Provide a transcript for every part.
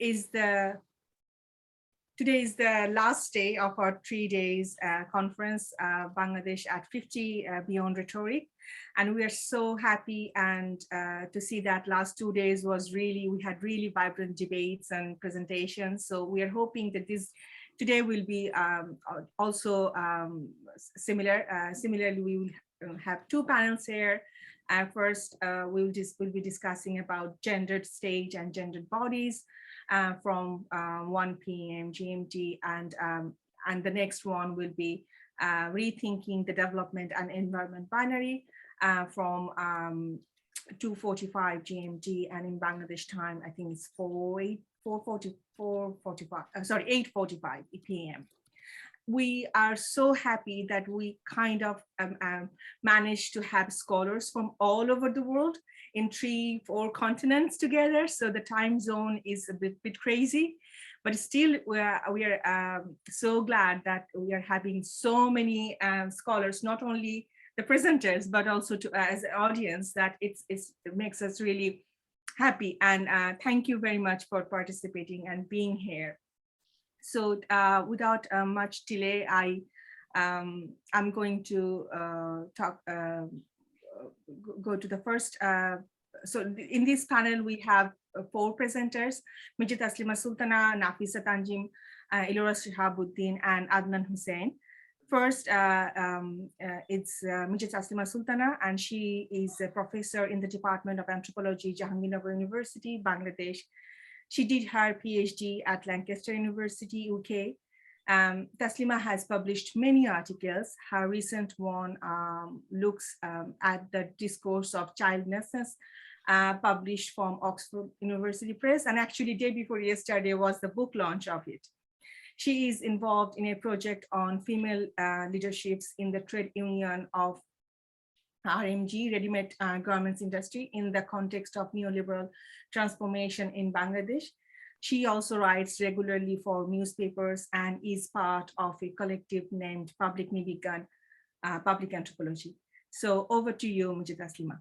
Today is the last day of our 3 days conference, Bangladesh at 50 Beyond Rhetoric. And we are so happy and to see that last 2 days we had really vibrant debates and presentations. So we are hoping that today will be also similar. Similarly, we will have 2 panels here. First, we'll be discussing about gendered state and gendered bodies from 1 p.m. GMT, and the next one will be rethinking the development and environment binary from 2:45 GMT, and in Bangladesh time, I think it's 8:45 p.m. We are so happy that we kind of managed to have scholars from all over the world in 3-4 continents together. So the time zone is a bit crazy, but still we are so glad that we are having so many scholars, not only the presenters, but also as an audience, that it makes us really happy. And thank you very much for participating and being here. So without much delay, I'm going to go to the first. So in this panel, we have 4 presenters: Mirza Taslima Sultana, Nafisa Tanzim, Elora Shihabutin, and Adnan Hossain. First, it's Mirza Taslima Sultana, and she is a professor in the Department of Anthropology, Jahangirnagar University, Bangladesh. She did her PhD at Lancaster University, UK. Taslima has published many articles. Her recent one looks at the discourse of childlessness, published from Oxford University Press. And actually, day before yesterday was the book launch of it. She is involved in a project on female leaderships in the trade union of RMG, ready-made garments industry, in the context of neoliberal transformation in Bangladesh. She also writes regularly for newspapers and is part of a collective named Public Nibigan, Public Anthropology. So over to you, Mirza Taslima.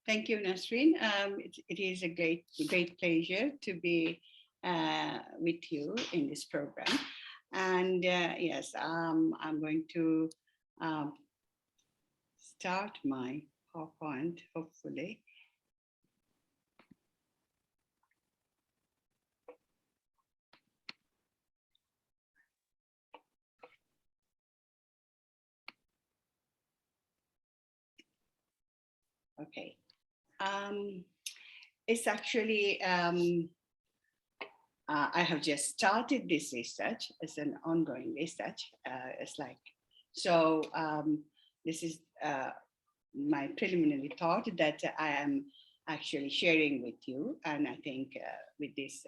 Thank you, Nasrin. It is a great pleasure to be with you in this program. And yes, I'm going to start my PowerPoint, hopefully. Okay. It's actually, I have just started this research as an ongoing research. It's like, so this is my preliminary thought that I am actually sharing with you. And I think with this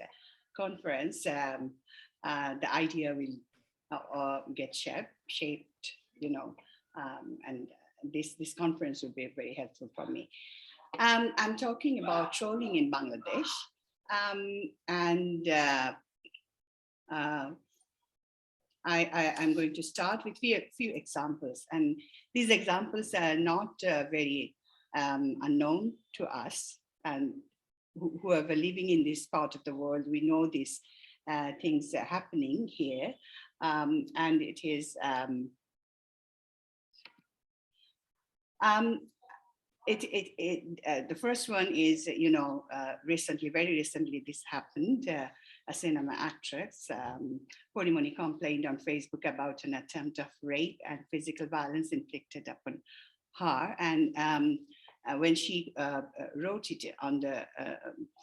conference, the idea will get shaped, you know, and this conference will be very helpful for me. I'm talking about trolling in Bangladesh, and I'm going to start with a few examples, and these examples are not very unknown to us, and whoever living in this part of the world, we know these things are happening here, and it is the first one is, you know, very recently this happened. A cinema actress, Porimoni, complained on Facebook about an attempt of rape and physical violence inflicted upon her. And when she wrote it on the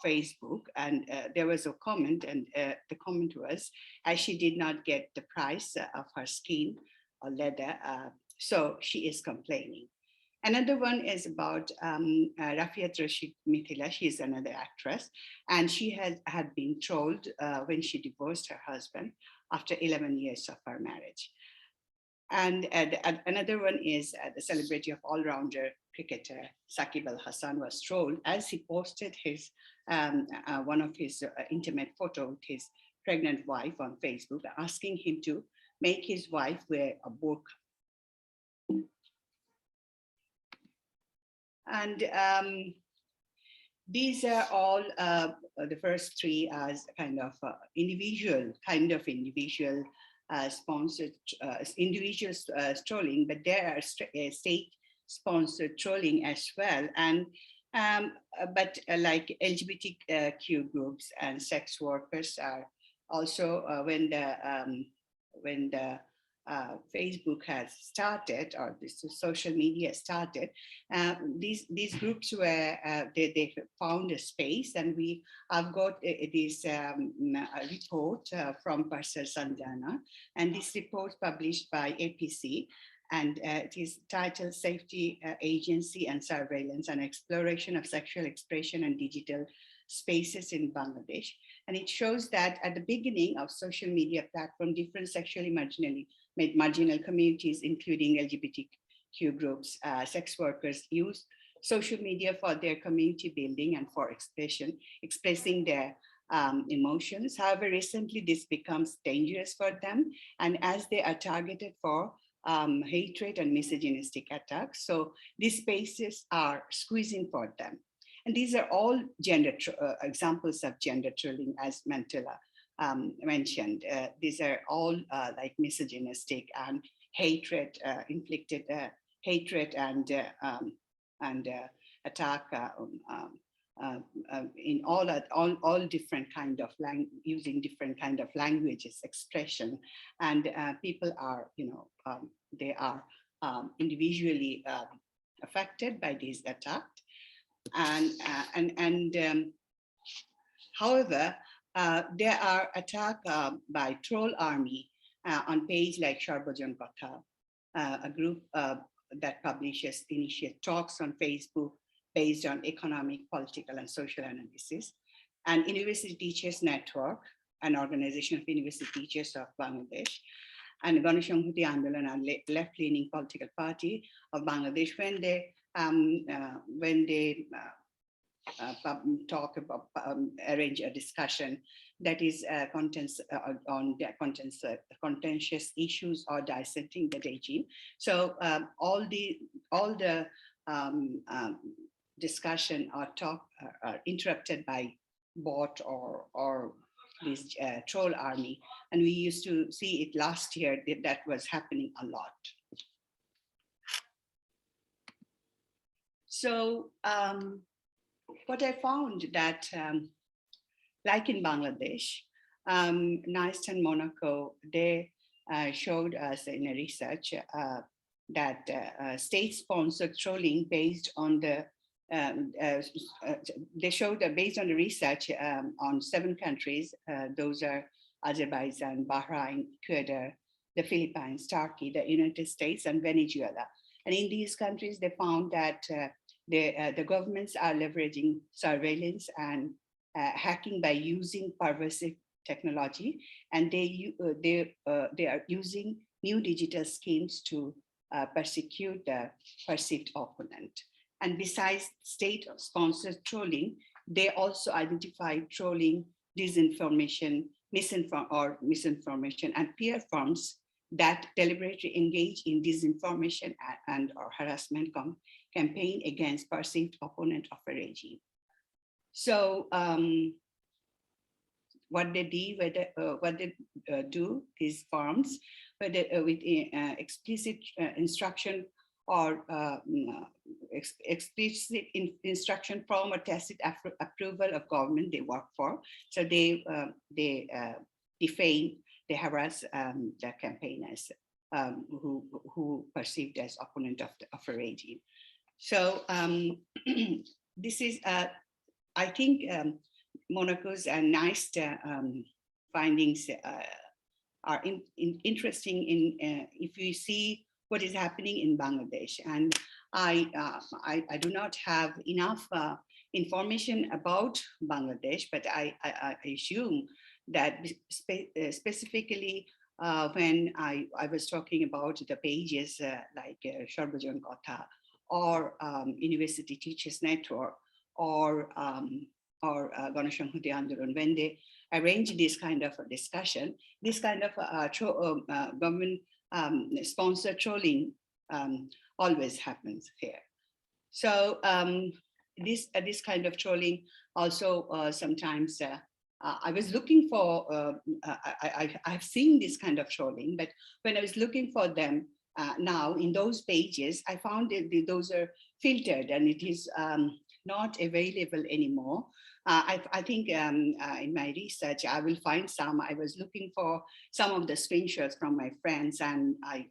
Facebook, and there was a comment, and the comment was, as she did not get the price of her skin or leather, so she is complaining. Another one is about Rafiat Rashid Mithila. She is another actress, and she had been trolled when she divorced her husband after 11 years of her marriage. And another one is the celebrity of all-rounder cricketer Saqib Al Hasan was trolled as he posted his one of his intimate photo with his pregnant wife on Facebook, asking him to make his wife wear a burqa. And these are all the first three as kind of individual sponsored trolling, but there are state-sponsored trolling as well. And but like LGBTQ groups and sex workers are also when the Facebook has started, or this social media started, these groups were, they found a space, and we have got this report from Professor Sultana, and this report published by APC, and it is titled Safety Agency and Surveillance and Exploration of Sexual Expression and Digital Spaces in Bangladesh. And it shows that at the beginning of social media platform, different sexually marginal communities, including LGBTQ groups, sex workers, use social media for their community building and for expressing their emotions. However, recently this becomes dangerous for them, and as they are targeted for hatred and misogynistic attacks, so these spaces are squeezing for them. And these are all examples of gender trolling, as Mantilla mentioned. These are all like misogynistic and hatred, inflicted hatred and attack in all different kind of using different kind of languages, expression, and people are, they are individually affected by these attacks. However, there are attacks by troll army on page like Shehabuddin Kotha, a group that publishes initiate talks on Facebook based on economic, political, and social analysis, and University Teachers Network, an organization of university teachers of Bangladesh, and Ganashanghati Andolan, a left-leaning political party of Bangladesh, when they talk about arrange a discussion that is on the contentious issues or dissecting the regime. So all the discussion or talk are interrupted by bot or this troll army, and we used to see it last year that was happening a lot. So what I found that, like in Bangladesh, NICE and Monaco, they showed us in a research that state-sponsored trolling based on the, they showed that based on the research on 7 countries, those are Azerbaijan, Bahrain, Ecuador, the Philippines, Turkey, the United States, and Venezuela. And in these countries, they found that the governments are leveraging surveillance and hacking by using pervasive technology, and they are using new digital schemes to persecute the perceived opponent. And besides state-sponsored trolling, they also identify trolling, disinformation, misinformation, and peer forms that deliberately engage in disinformation and or harassment campaign against perceived opponent of a regime. So what they do, these forms, whether with explicit instruction or explicit instruction from or tacit approval of government they work for. So they defame, they harass the campaigners who perceived as opponent of a regime. So this is, I think, Monaco's and NICE findings are interesting in if you see what is happening in Bangladesh. And I do not have enough information about Bangladesh, but I assume that specifically when I was talking about the pages like Shehabuddin Kotha or University Teachers Network or Ganashanghati Andolan, when they arrange this kind of a discussion, this kind of government sponsored trolling always happens here. So this kind of trolling also sometimes I was looking for, I've seen this kind of trolling, but when I was looking for them now in those pages, I found that those are filtered and it is not available anymore. I think in my research, I will find some. I was looking for some of the screenshots from my friends, and I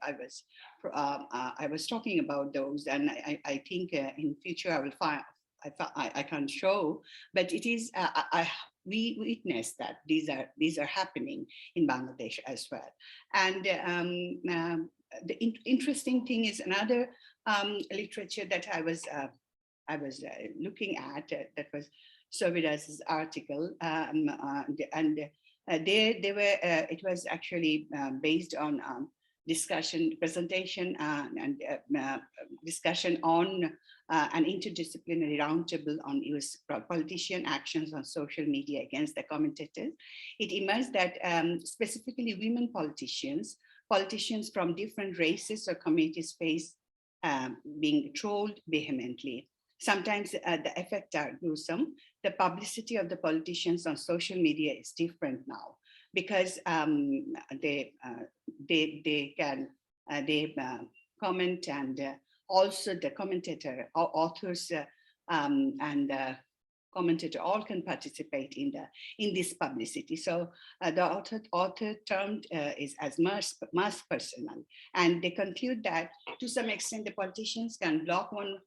was talking about those, and I think in future I will find. I can't show, but it is. We witness that these are happening in Bangladesh as well. And the interesting thing is another literature that I was looking at that was Soviras's article, and they were it was actually based on presentation and discussion on an interdisciplinary roundtable on US politician actions on social media against the commentators. It emerged that specifically women politicians from different races or communities face being trolled vehemently. Sometimes the effects are gruesome. The publicity of the politicians on social media is different now because they can comment, and also the commentator, authors and commentator all can participate in this publicity. So the author termed is as mass personal, and they conclude that to some extent the politicians can block one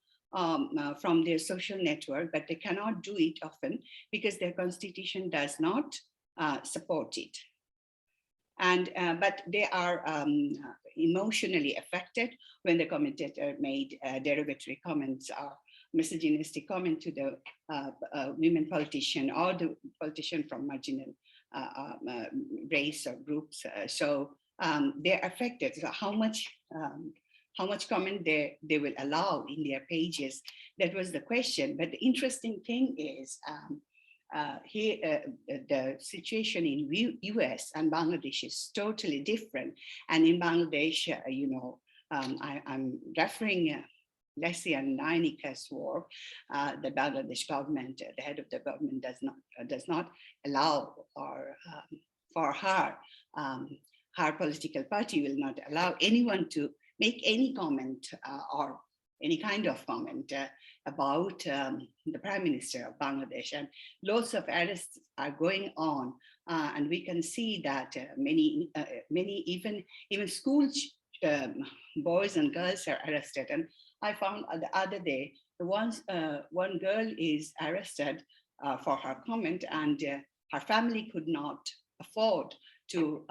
from their social network, but they cannot do it often because their constitution does not support it. And but they are emotionally affected when the commentator made derogatory comments or misogynistic comment to the women politician or the politician from marginal race or groups. So they're affected. So how much comment they will allow in their pages? That was the question. But the interesting thing is here the situation in US and Bangladesh is totally different. And in Bangladesh, you know, I'm referring Lesley and Nainika's work. The Bangladesh government, the head of the government, does not allow, or for her political party will not allow anyone to make any comment or any kind of comment about the Prime Minister of Bangladesh. And lots of arrests are going on, and we can see that many even school boys and girls are arrested. And I found the other day, one girl is arrested for her comment, and her family could not afford to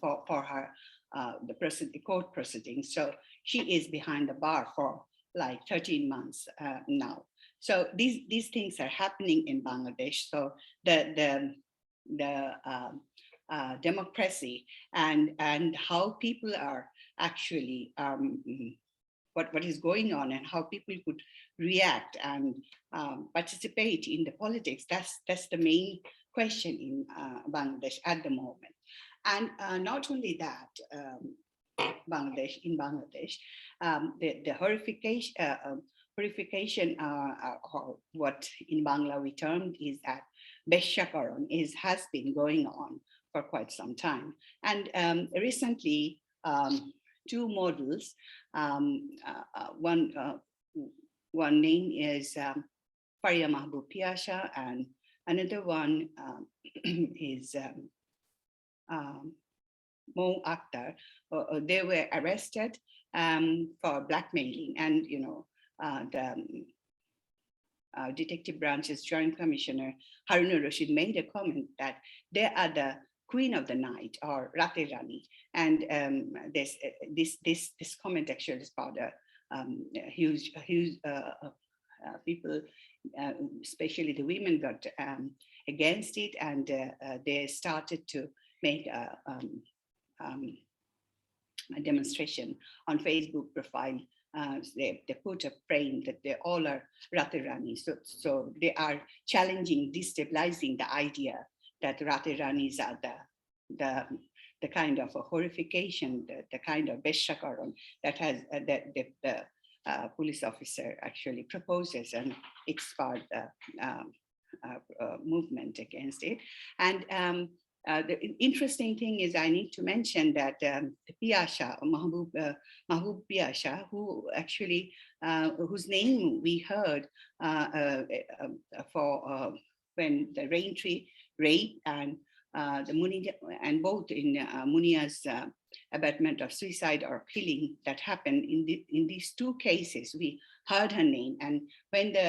for her the court proceedings. So she is behind the bar for like 13 months now. So these things are happening in Bangladesh. So the democracy and how people are actually what is going on and how people could react and participate in the politics. That's the main question in Bangladesh at the moment. And not only that, in Bangladesh, the horrification, or what in Bangla we termed is that Beshakaran has been going on for quite some time. And recently, two models, one name is Faria Mahbub Piasha, and another one is Mo Akhtar. They were arrested for blackmailing, and you know the detective branch's joint commissioner Harun Rashid made a comment that they are the queen of the night, or Rate Rani, and this comment actually is about a huge people, especially the women, got against it, and they started to make a demonstration on Facebook profile. They put a frame that they all are Rate Rani. So they are challenging, destabilizing the idea that Rate Ranis are the kind of a horrification, the kind of Beshakaran that has police officer actually proposes, and it sparked the movement against it. And the interesting thing is, I need to mention that Piasha, Mahbub Piasha, who actually, whose name we heard for when the Raintree raid and the Muni, and both in Munia's abatement of suicide or killing that happened in these two cases, we heard her name. And when the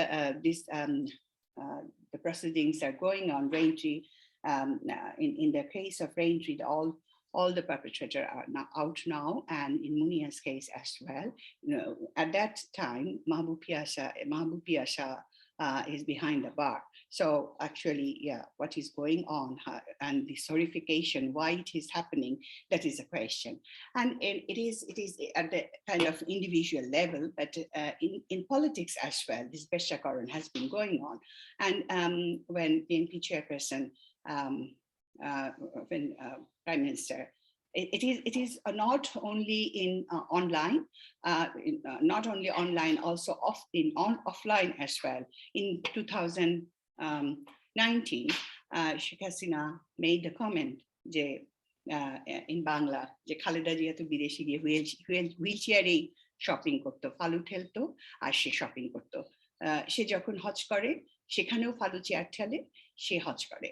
proceedings are going on, Raintree, in the case of Raintree, all the perpetrators are now out now, and in Munia's case as well. You know, at that time, Mahbub Piasha is behind the bar. So actually, yeah, what is going on and this horrification, why it is happening, that is a question. And it is at the kind of individual level, but in politics as well, this Beshakaran has been going on. And when BNP chairperson, when Prime Minister, it is not only in online, not only online, also offline as well. In 2019, Sheikh Hasina made the comment in Bangla, যে খালেদা জিয়া তো বিদেশে গিয়ে হুইলচেয়ারে shopping করতো, ফালু ঠেলতো আর সে shopping করতো। সে যখন হজ করে সেখানেও ফালু chair ঠেলে, সে হজ করে।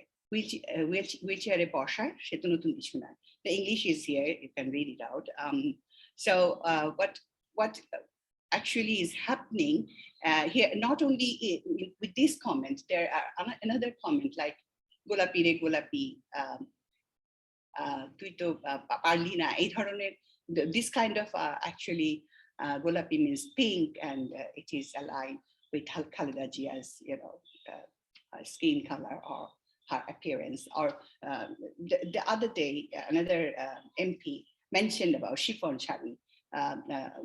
wheelchair বসায়, সে তো নতুন কিছু না। The English is here, you can read it out. So what actually is happening here, not only with this comment, there are another comment like Golapi re Golapi, তুই তো পারলি না, এই ধরনের, this kind of actually Golapi means pink, and it is aligned with Khaleda Jia's, skin color or her appearance. Or the other day, another MP mentioned about chiffon shari,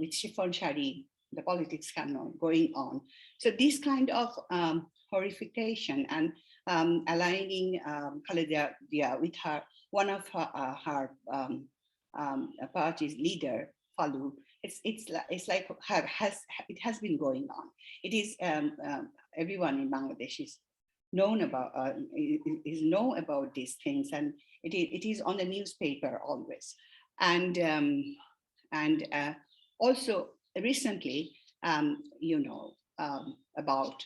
with chiffon shari, the politics canon going on. So this kind of horrification and aligning Khaleda Jia with one of her party's leader, Falu, it's like it has been going on. It is everyone in Bangladesh is know about these things, and it is on the newspaper always. And also recently, about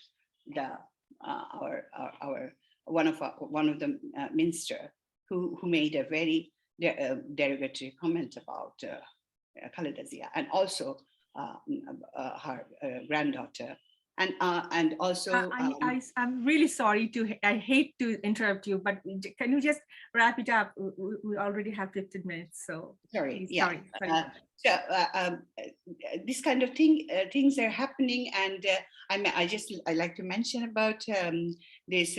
the our one of the minister who made a very derogatory comment about Khaleda Zia, and also her granddaughter. And also, I'm really sorry I hate to interrupt you, but can you just wrap it up? We already have 15 minutes, so sorry. Please, Yeah. sorry. So this kind of things are happening, and I like to mention about this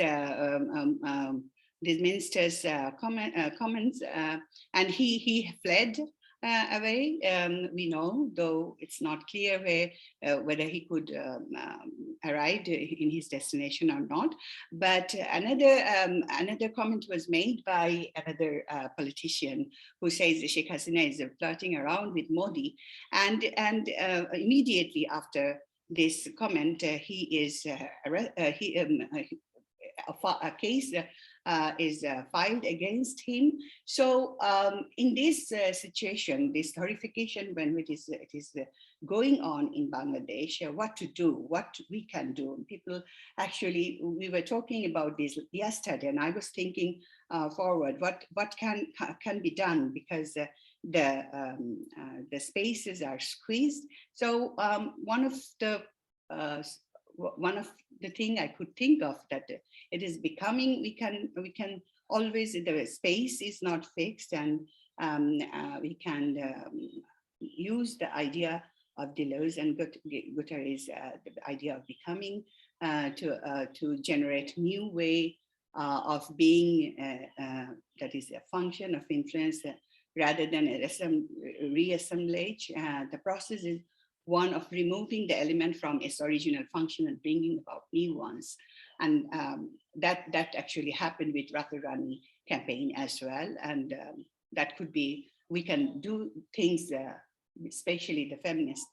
minister's comments, and he fled away. We know, though it's not clear whether he could arrive in his destination or not. But another comment was made by another politician who says Sheikh Hasina is flirting around with Modi, and immediately after this comment, a case is filed against him. So in this situation, this horrification, when it is going on in Bangladesh, what to do, what we can do. People actually, we were talking about this yesterday, and I was thinking forward, what can be done, because the spaces are squeezed. So one of the thing I could think of, that it is becoming, we can always, the space is not fixed, and we can use the idea of Deleuze and Guterres, the idea of becoming, to generate new way of being, that is a function of influence rather than a reassemblage. The process is one of removing the element from its original function and bringing about new ones. And that actually happened with Radharani campaign as well. And that could be, we can do things, especially the feminists,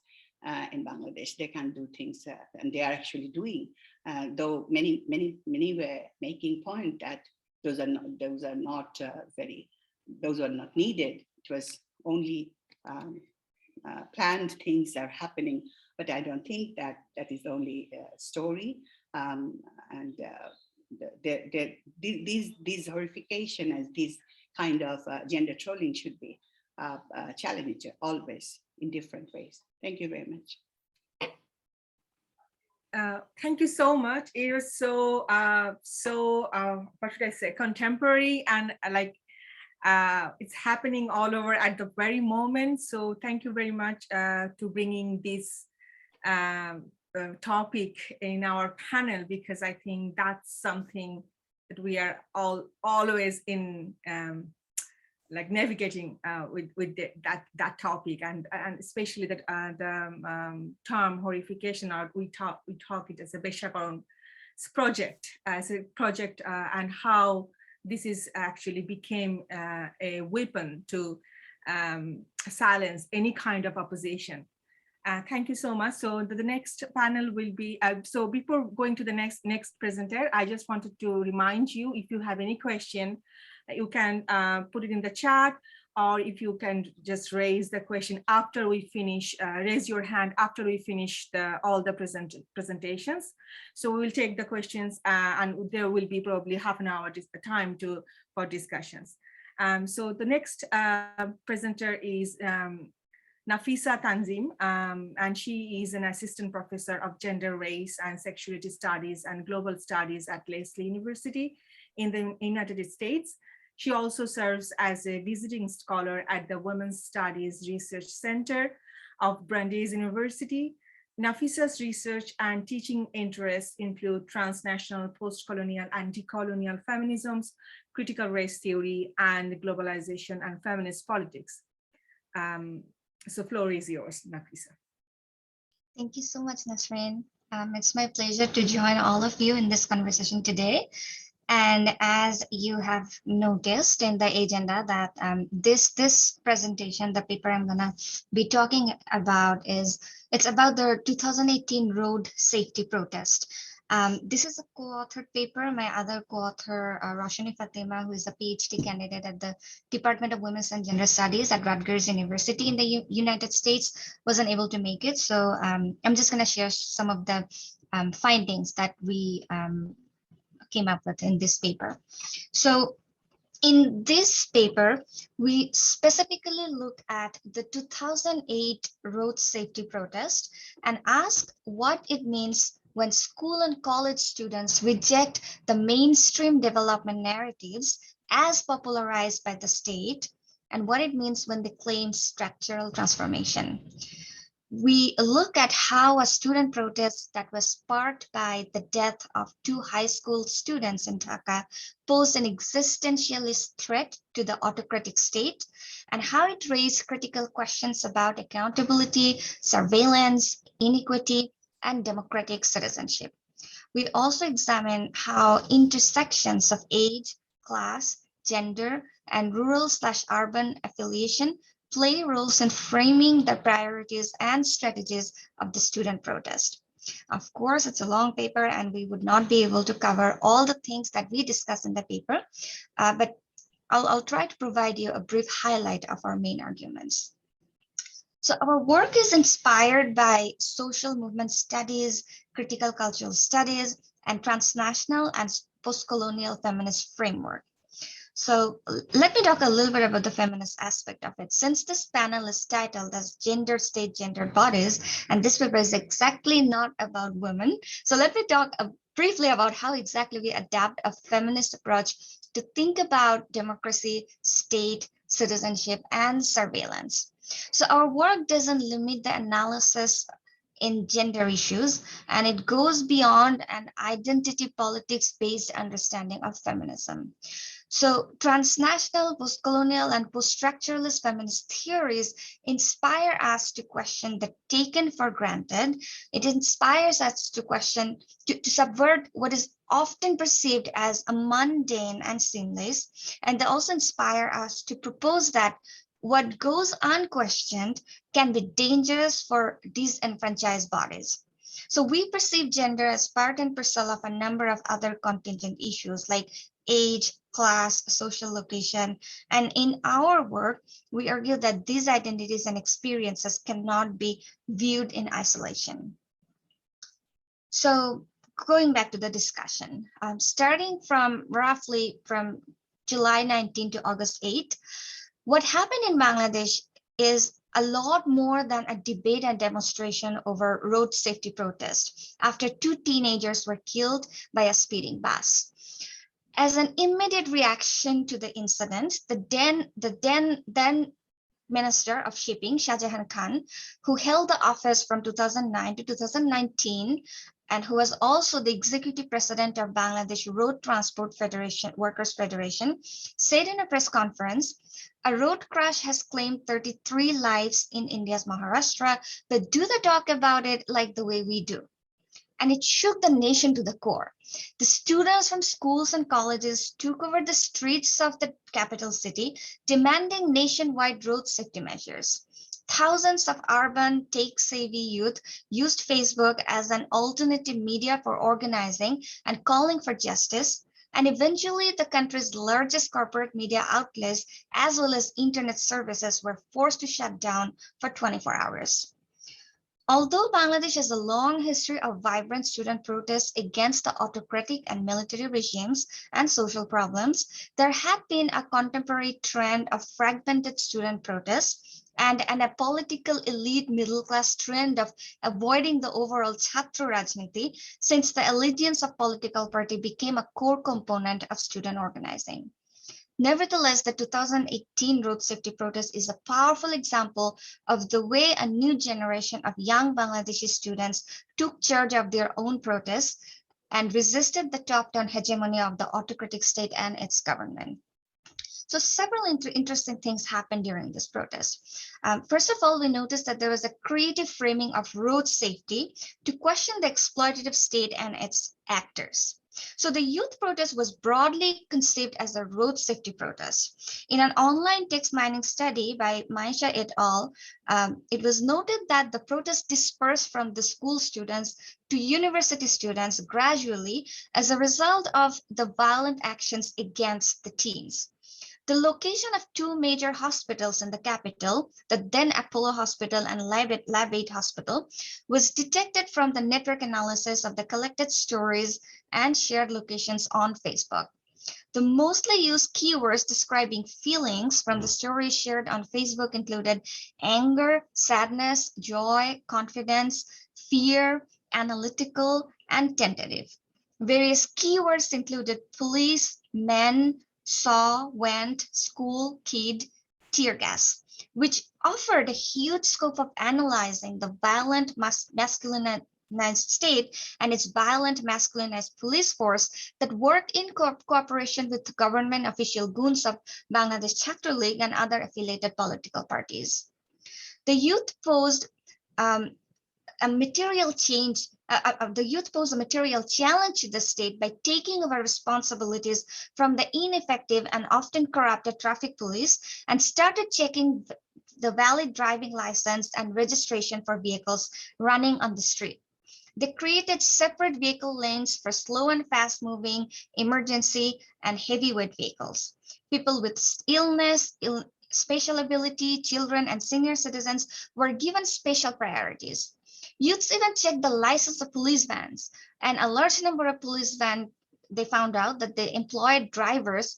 in Bangladesh. They can do things, and they are actually doing. Though many were making point that those are not needed. It was only planned things are happening, but I don't think that is the only story. These horrification and these kind of gender trolling should be challenged always in different ways. Thank you very much. Thank you so much. It was so what should I say, contemporary, and it's happening all over at the very moment. So thank you very much to bringing this topic in our panel, because I think that's something that we are always in navigating with that topic, and especially that the term horrification, or we talk it as a Beshabaron project, and how this is actually became a weapon to silence any kind of opposition. Thank you so much. So the next panel will be, so before going to the next presenter, I just wanted to remind you, if you have any question, you can put it in the chat, or if you can just raise the question after we finish, raise your hand after we finish all the presentations. So we will take the questions, and there will be probably half an hour time for discussions. So the next presenter is Nafisa Tanzim, and she is an assistant professor of gender, race, and sexuality studies and global studies at Lesley University in the United States. She also serves as a visiting scholar at the Women's Studies Research Center of Brandeis University. Nafisa's research and teaching interests include transnational, post-colonial, and decolonial feminisms, critical race theory, and globalization and feminist politics. So floor is yours, Nafisa. Thank you so much, Nasrin. It's my pleasure to join all of you in this conversation today. And as you have noticed in the agenda that this presentation, the paper I'm gonna be talking about it's about the 2018 road safety protest. This is a co-authored paper. My other co-author, Rawshan Fatima, who is a PhD candidate at the Department of Women's and Gender Studies at Rutgers University in the United States, wasn't able to make it. So I'm just gonna share some of the findings that we came up with in this paper. So in this paper, we specifically look at the 2008 road safety protest and ask what it means when school and college students reject the mainstream development narratives as popularized by the state, and what it means when they claim structural transformation. We look at how a student protest that was sparked by the death of 2 high school students in Dhaka posed an existentialist threat to the autocratic state, and how it raised critical questions about accountability, surveillance, inequity, and democratic citizenship. We also examine how intersections of age, class, gender, and rural/urban affiliation play roles in framing the priorities and strategies of the student protest. Of course, it's a long paper and we would not be able to cover all the things that we discuss in the paper, but I'll try to provide you a brief highlight of our main arguments. So our work is inspired by social movement studies, critical cultural studies, and transnational and post-colonial feminist framework. So let me talk a little bit about the feminist aspect of it. Since this panel is titled as Gender State, Gendered Bodies, and this paper is exactly not about women. So let me talk briefly about how exactly we adapt a feminist approach to think about democracy, state, citizenship, and surveillance. So our work doesn't limit the analysis in gender issues, and it goes beyond an identity politics-based understanding of feminism. So transnational, post-colonial, and post-structuralist feminist theories inspire us to question the taken for granted. It inspires us to question, to subvert what is often perceived as a mundane and seamless. And they also inspire us to propose that what goes unquestioned can be dangerous for disenfranchised bodies. So we perceive gender as part and parcel of a number of other contingent issues like age, class, social location. And in our work, we argue that these identities and experiences cannot be viewed in isolation. So going back to the discussion, starting from roughly from July 19 to August 8, what happened in Bangladesh is a lot more than a debate and demonstration over road safety protest after 2 teenagers were killed by a speeding bus. As an immediate reaction to the incident, the then Minister of Shipping, Shah Jahan Khan, who held the office from 2009 to 2019, and who was also the executive president of Bangladesh Road Transport Federation, Workers Federation, said in a press conference, a road crash has claimed 33 lives in India's Maharashtra, but do they talk about it like the way we do? And it shook the nation to the core. The students from schools and colleges took over the streets of the capital city, demanding nationwide road safety measures. Thousands of urban tech-savvy youth used Facebook as an alternative media for organizing and calling for justice. And eventually, the country's largest corporate media outlets, as well as internet services, were forced to shut down for 24 hours. Although Bangladesh has a long history of vibrant student protests against the autocratic and military regimes and social problems, there had been a contemporary trend of fragmented student protests and a political elite middle-class trend of avoiding the overall Chhatra Rajniti, since the allegiance of political party became a core component of student organizing. Nevertheless, the 2018 road safety protest is a powerful example of the way a new generation of young Bangladeshi students took charge of their own protests and resisted the top-down hegemony of the autocratic state and its government. So several interesting things happened during this protest. First of all, we noticed that there was a creative framing of road safety to question the exploitative state and its actors. So the youth protest was broadly conceived as a road safety protest. In an online text mining study by Maisha et al., it was noted that the protest dispersed from the school students to university students gradually as a result of the violent actions against the teens. The location of 2 major hospitals in the capital, the then Apollo Hospital and Lab 8 Hospital, was detected from the network analysis of the collected stories and shared locations on Facebook. The mostly used keywords describing feelings from the stories shared on Facebook included anger, sadness, joy, confidence, fear, analytical, and tentative. Various keywords included police, men, saw, went, school, kid, tear gas, which offered a huge scope of analyzing the violent masculinized state and its violent masculinized police force that worked in cooperation with government official goons of Bangladesh Chhatra League and other affiliated political parties. The youth posed a material challenge to the state by taking over responsibilities from the ineffective and often corrupted traffic police and started checking the valid driving license and registration for vehicles running on the street. They created separate vehicle lanes for slow and fast moving, emergency, and heavyweight vehicles. People with illness, special ability, children, and senior citizens were given special priorities. Youths even checked the license of police vans, and a large number of police vans, they found out that they employed drivers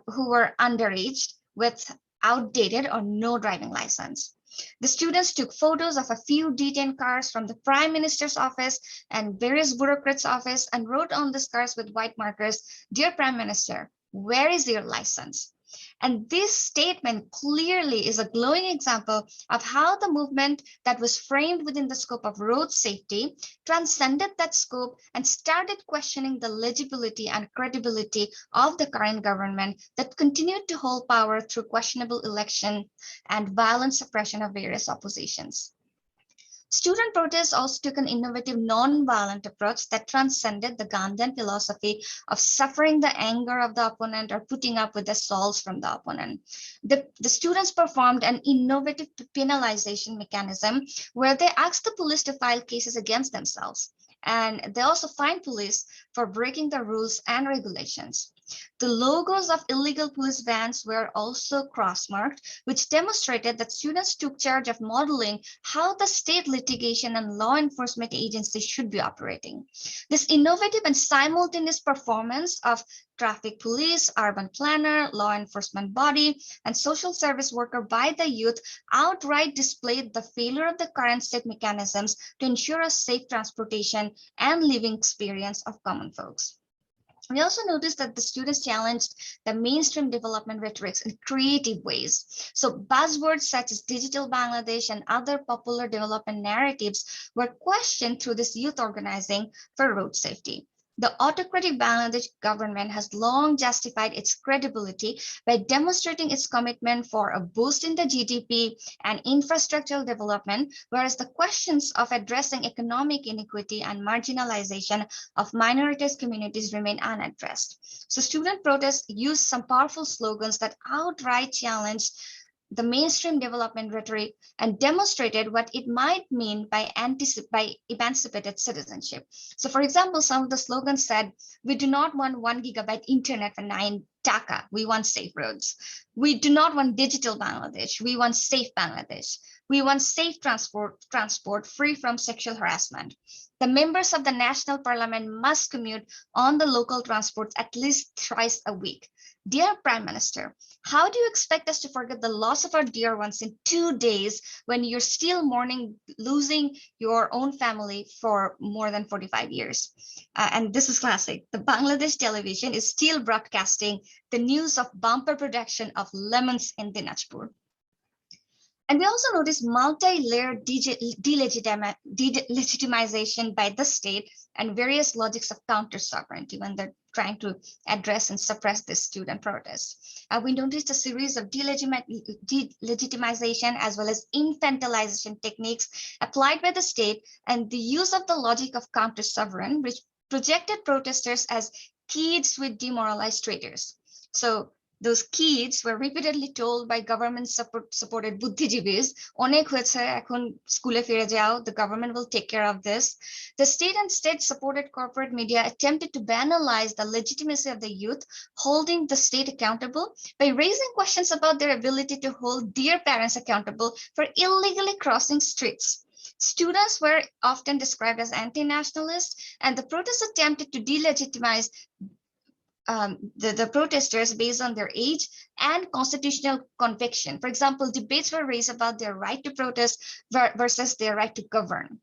who were underage with outdated or no driving license. The students took photos of a few detained cars from the Prime Minister's office and various bureaucrats' office and wrote on these cars with white markers, "Dear Prime Minister, where is your license?" And this statement clearly is a glowing example of how the movement that was framed within the scope of road safety transcended that scope and started questioning the legibility and credibility of the current government that continued to hold power through questionable election and violent suppression of various oppositions. Student protests also took an innovative non-violent approach that transcended the Gandhian philosophy of suffering the anger of the opponent or putting up with assaults from the opponent. The students performed an innovative penalization mechanism where they asked the police to file cases against themselves. And they also fined police for breaking the rules and regulations. The logos of illegal police vans were also cross-marked, which demonstrated that students took charge of modeling how the state litigation and law enforcement agencies should be operating. This innovative and simultaneous performance of traffic police, urban planner, law enforcement body, and social service worker by the youth outright displayed the failure of the current state mechanisms to ensure a safe transportation and living experience of common folks. We also noticed that the students challenged the mainstream development rhetorics in creative ways. So buzzwords such as digital Bangladesh and other popular development narratives were questioned through this youth organizing for road safety. The autocratic Bangladesh government has long justified its credibility by demonstrating its commitment for a boost in the GDP and infrastructural development, whereas the questions of addressing economic inequity and marginalization of minoritized communities remain unaddressed. So student protests used some powerful slogans that outright challenged the mainstream development rhetoric and demonstrated what it might mean by emancipated citizenship. So for example, some of the slogans said, we do not want 1 gigabyte internet for 9 taka, we want safe roads. We do not want digital Bangladesh, we want safe Bangladesh. We want safe transport free from sexual harassment. The members of the National Parliament must commute on the local transports at least thrice a week. Dear Prime Minister, how do you expect us to forget the loss of our dear ones in 2 days when you're still mourning losing your own family for more than 45 years? And this is classic. The Bangladesh television is still broadcasting the news of bumper production of lemons in Dinajpur. And we also noticed multi-layered delegitimization by the state and various logics of counter-sovereignty when they're trying to address and suppress this student protests. We noticed a series of delegitimization as well as infantilization techniques applied by the state and the use of the logic of counter-sovereign, which projected protesters as kids with demoralized traitors. So those kids were repeatedly told by government-supported buddhijibis, "Onek hoyeche, ekhon skule fire jao, the government will take care of this." The state and state-supported corporate media attempted to banalize the legitimacy of the youth, holding the state accountable by raising questions about their ability to hold their parents accountable for illegally crossing streets. Students were often described as anti-nationalists, and the protests attempted to delegitimize the protesters based on their age and constitutional conviction. For example, debates were raised about their right to protest versus their right to govern.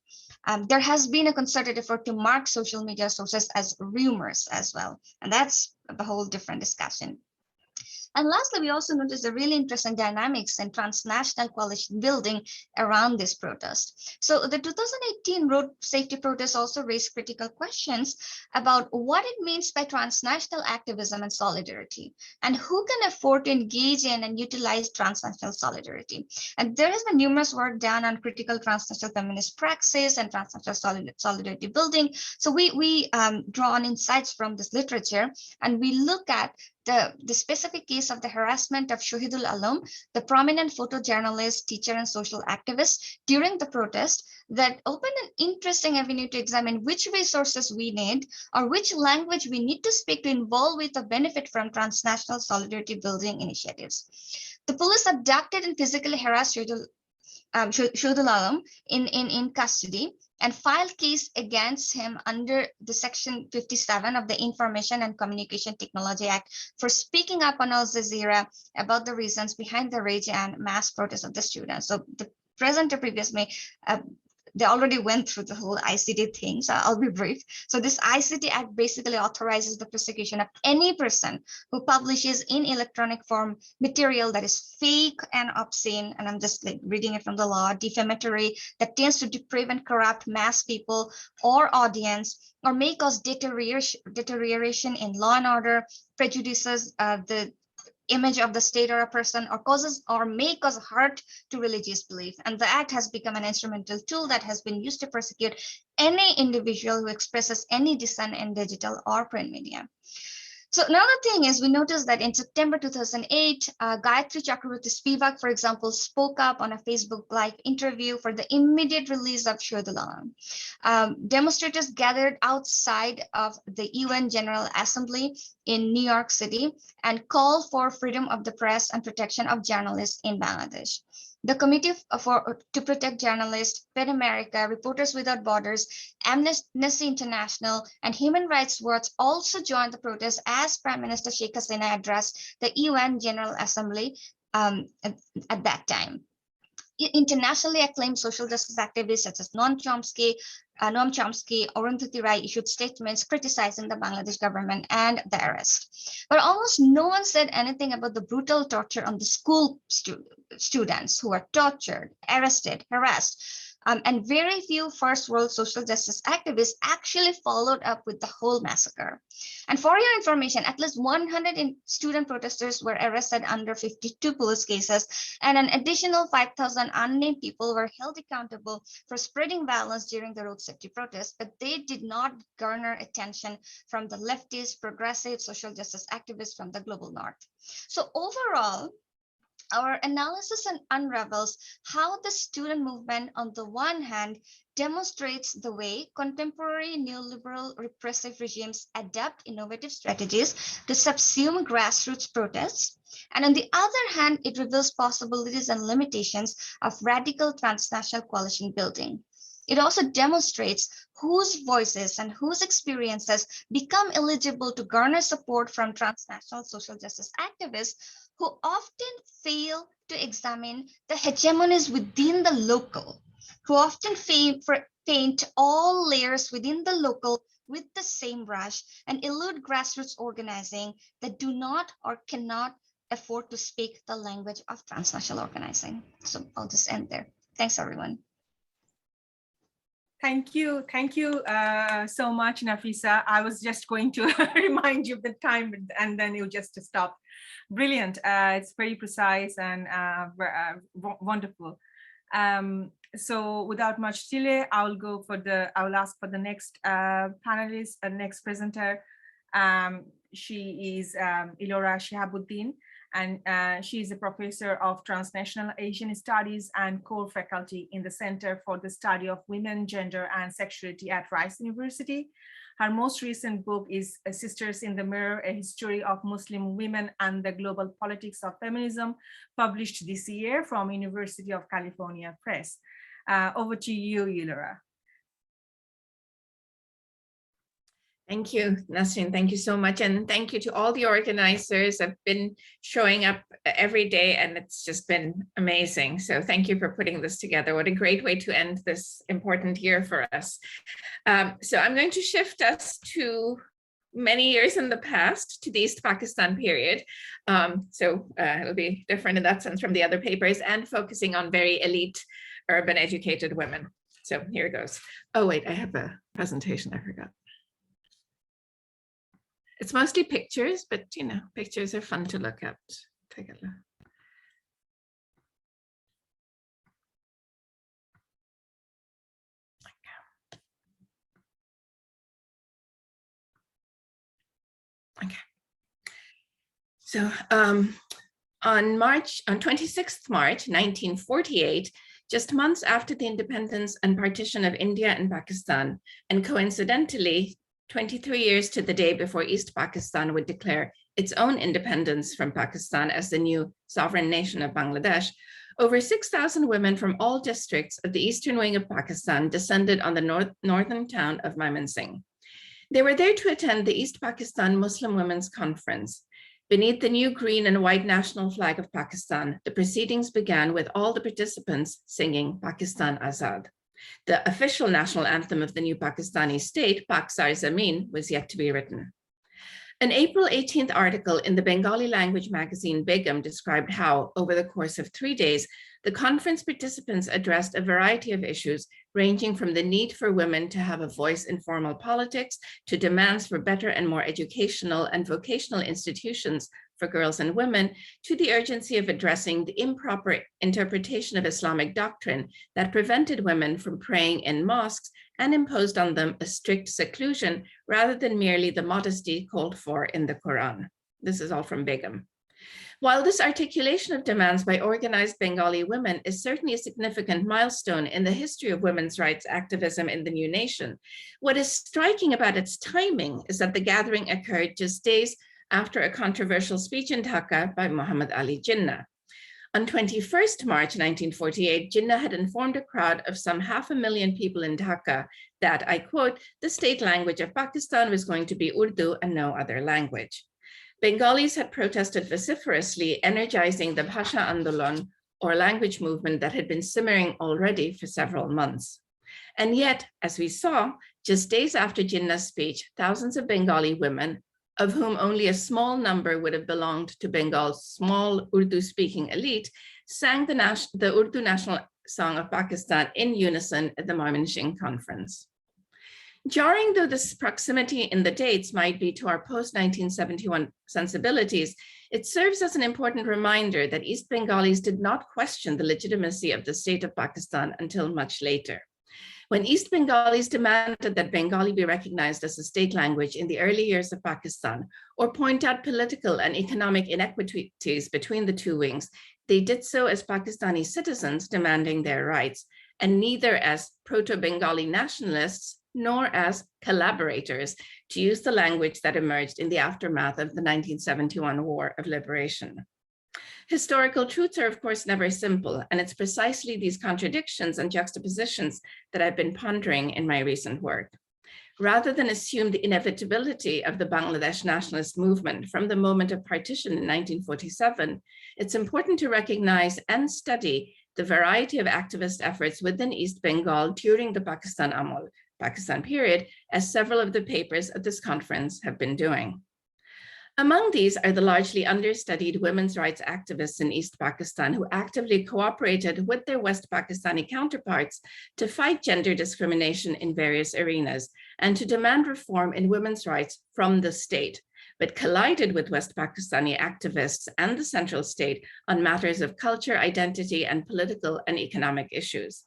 There has been a concerted effort to mark social media sources as rumors as well, and that's a whole different discussion. And lastly, we also noticed a really interesting dynamics and transnational coalition building around this protest. So the 2018 road safety protests also raised critical questions about what it means by transnational activism and solidarity, and who can afford to engage in and utilize transnational solidarity. And there has been numerous work done on critical transnational feminist praxis and transnational solidarity building. So we draw on insights from this literature, and we look at the specific case of the harassment of Shahidul Alam, the prominent photojournalist, teacher, and social activist during the protest, that opened an interesting avenue to examine which resources we need or which language we need to speak to involve with or benefit from transnational solidarity building initiatives. The police abducted and physically harassed Shahidul Alam in custody and filed case against him under the Section 57 of the Information and Communication Technology Act for speaking up on Al Jazeera about the reasons behind the rage and mass protest of the students. So the present or previous may, they already went through the whole ICT thing, so I'll be brief. So this ICT Act basically authorizes the prosecution of any person who publishes in electronic form material that is fake and obscene, and I'm just like reading it from the law, defamatory, that tends to deprave and corrupt mass people or audience, or may cause deterioration in law and order, prejudices the image of the state or a person, or causes or may cause hurt to religious belief. And the act has become an instrumental tool that has been used to persecute any individual who expresses any dissent in digital or print media. So now the thing is, we noticed that in September 2008, Gayatri Chakraborty Spivak, for example, spoke up on a Facebook Live interview for the immediate release of Shehabuddin. Demonstrators gathered outside of the UN General Assembly in New York City and called for freedom of the press and protection of journalists in Bangladesh. The Committee to Protect Journalists, PEN America, Reporters Without Borders, Amnesty International, and Human Rights Watch also joined the protest as Prime Minister Sheikh Hasina addressed the UN General Assembly at that time. Internationally acclaimed social justice activists such as Noam Chomsky, Arundhati Rai issued statements criticizing the Bangladesh government and the arrest. But almost no one said anything about the brutal torture on the school students who were tortured, arrested, harassed. And very few first world social justice activists actually followed up with the whole massacre. And for your information, at least 100 student protesters were arrested under 52 police cases, and an additional 5,000 unnamed people were held accountable for spreading violence during the road safety protests, but they did not garner attention from the leftist, progressive social justice activists from the global north. So overall, our analysis unravels how the student movement, on the one hand, demonstrates the way contemporary neoliberal repressive regimes adapt innovative strategies to subsume grassroots protests. And on the other hand, it reveals possibilities and limitations of radical transnational coalition building. It also demonstrates whose voices and whose experiences become eligible to garner support from transnational social justice activists, who often fail to examine the hegemonies within the local, who often paint all layers within the local with the same brush and elude grassroots organizing that do not or cannot afford to speak the language of transnational organizing. So I'll just end there. Thanks, everyone. Thank you so much, Nafisa. I was just going to remind you of the time, and then you just stopped. Brilliant. It's very precise and wonderful. So without much delay, I will ask for the next panelist, next presenter. She is Elora Shihabutin, and she is a professor of transnational Asian studies and core faculty in the Center for the Study of Women, Gender, and Sexuality at Rice University. Her most recent book is Sisters in the Mirror, A History of Muslim Women and the Global Politics of Feminism, published this year from University of California Press. Over to you, Elora. Thank you, Nasrin. Thank you so much. And thank you to all the organizers. I've been showing up every day and it's just been amazing. So thank you for putting this together. What a great way to end this important year for us. So I'm going to shift us to many years in the past, to the East Pakistan period. It'll be different in that sense from the other papers, and focusing on very elite, urban educated women. So here it goes. Oh wait, I have a presentation, I forgot. It's mostly pictures, but you know, pictures are fun to look at. Take a look. Okay. So on 26th March, 1948, just months after the independence and partition of India and Pakistan, and coincidentally, 23 years to the day before East Pakistan would declare its own independence from Pakistan as the new sovereign nation of Bangladesh, over 6,000 women from all districts of the eastern wing of Pakistan descended on the northern town of Mymensingh. They were there to attend the East Pakistan Muslim Women's Conference. Beneath the new green and white national flag of Pakistan, the proceedings began with all the participants singing Pakistan Azad. The official national anthem of the new Pakistani state, Pak Sar Zameen, was yet to be written. An April 18th article in the Bengali language magazine Begum described how, over the course of 3 days, the conference participants addressed a variety of issues ranging from the need for women to have a voice in formal politics to demands for better and more educational and vocational institutions for girls and women, to the urgency of addressing the improper interpretation of Islamic doctrine that prevented women from praying in mosques and imposed on them a strict seclusion rather than merely the modesty called for in the Quran. This is all from Begum. While this articulation of demands by organized Bengali women is certainly a significant milestone in the history of women's rights activism in the new nation, what is striking about its timing is that the gathering occurred just days after a controversial speech in Dhaka by Muhammad Ali Jinnah. On 21st March 1948, Jinnah had informed a crowd of some 500,000 people in Dhaka that, I quote, the state language of Pakistan was going to be Urdu and no other language. Bengalis had protested vociferously, energizing the Bhasha Andolan, or language movement that had been simmering already for several months. And yet, as we saw, just days after Jinnah's speech, thousands of Bengali women, of whom only a small number would have belonged to Bengal's small Urdu-speaking elite, sang the Urdu national song of Pakistan in unison at the Mymensingh conference. Jarring though this proximity in the dates might be to our post-1971 sensibilities, it serves as an important reminder that East Bengalis did not question the legitimacy of the state of Pakistan until much later. When East Bengalis demanded that Bengali be recognized as a state language in the early years of Pakistan, or point out political and economic inequities between the two wings, they did so as Pakistani citizens demanding their rights, and neither as proto-Bengali nationalists nor as collaborators, to use the language that emerged in the aftermath of the 1971 War of Liberation. Historical truths are, of course, never simple, and it's precisely these contradictions and juxtapositions that I've been pondering in my recent work. Rather than assume the inevitability of the Bangladesh nationalist movement from the moment of partition in 1947, it's important to recognize and study the variety of activist efforts within East Bengal during the Pakistan period, as several of the papers at this conference have been doing. Among these are the largely understudied women's rights activists in East Pakistan who actively cooperated with their West Pakistani counterparts to fight gender discrimination in various arenas and to demand reform in women's rights from the state, but collided with West Pakistani activists and the central state on matters of culture, identity, and political and economic issues.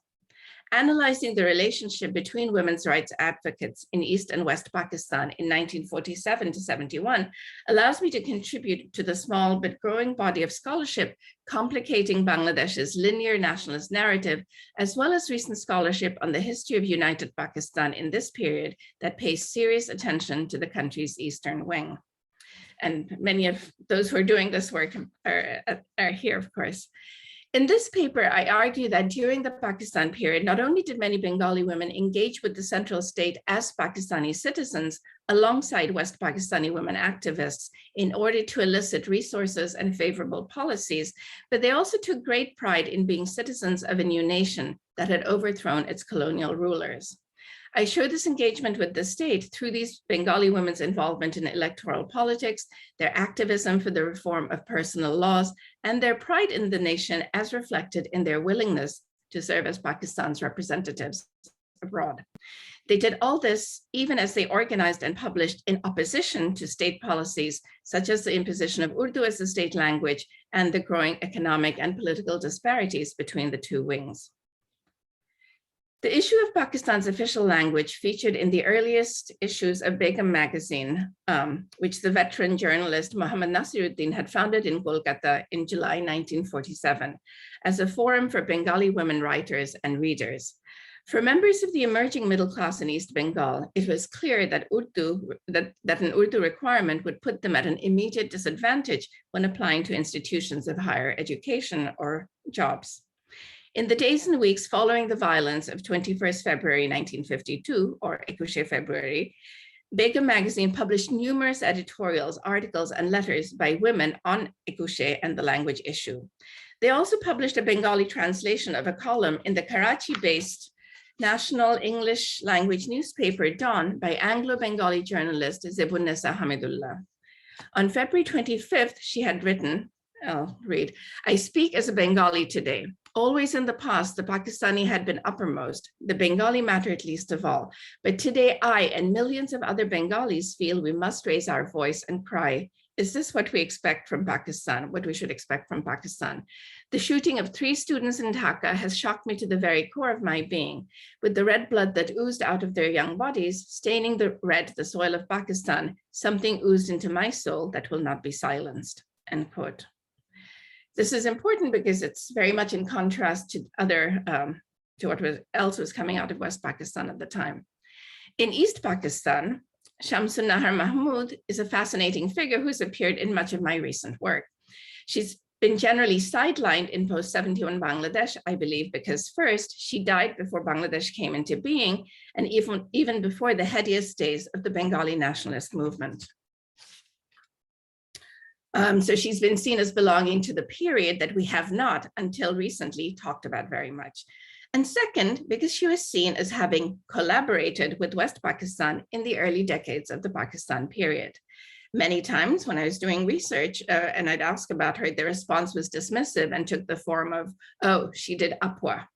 Analyzing the relationship between women's rights advocates in East and West Pakistan in 1947 to 71 allows me to contribute to the small but growing body of scholarship complicating Bangladesh's linear nationalist narrative, as well as recent scholarship on the history of united Pakistan in this period that pays serious attention to the country's eastern wing. And many of those who are doing this work are here, of course. In this paper, I argue that during the Pakistan period, not only did many Bengali women engage with the central state as Pakistani citizens alongside West Pakistani women activists in order to elicit resources and favorable policies, but they also took great pride in being citizens of a new nation that had overthrown its colonial rulers. I show this engagement with the state through these Bengali women's involvement in electoral politics, their activism for the reform of personal laws, and their pride in the nation as reflected in their willingness to serve as Pakistan's representatives abroad. They did all this even as they organized and published in opposition to state policies, such as the imposition of Urdu as the state language and the growing economic and political disparities between the two wings. The issue of Pakistan's official language featured in the earliest issues of Begum magazine, which the veteran journalist Muhammad Nasiruddin had founded in Kolkata in July 1947 as a forum for Bengali women writers and readers. For members of the emerging middle class in East Bengal, it was clear that an Urdu requirement would put them at an immediate disadvantage when applying to institutions of higher education or jobs. In the days and weeks following the violence of 21st February 1952, or 21 February, Begum magazine published numerous editorials, articles, and letters by women on 21 and the language issue. They also published a Bengali translation of a column in the Karachi-based national English language newspaper Dawn by Anglo-Bengali journalist Zebunnisa Hamidullah. On February 25th, she had written, I'll read, "I speak as a Bengali today. Always in the past, the Pakistani had been uppermost. The Bengali mattered least of all. But today, I and millions of other Bengalis feel we must raise our voice and cry, is this what we expect from Pakistan, what we should expect from Pakistan? The shooting of 3 students in Dhaka has shocked me to the very core of my being. With the red blood that oozed out of their young bodies, staining the red the soil of Pakistan, something oozed into my soul that will not be silenced," end quote. This is important because it's very much in contrast to what else was coming out of West Pakistan at the time. In East Pakistan, Shamsun Nahar Mahmud is a fascinating figure who's appeared in much of my recent work. She's been generally sidelined in post-71 Bangladesh, I believe, because first, she died before Bangladesh came into being, and even before the headiest days of the Bengali nationalist movement. So she's been seen as belonging to the period that we have not, until recently, talked about very much. And second, because she was seen as having collaborated with West Pakistan in the early decades of the Pakistan period. Many times when I was doing research and I'd ask about her, the response was dismissive and took the form of, oh, she did APWA.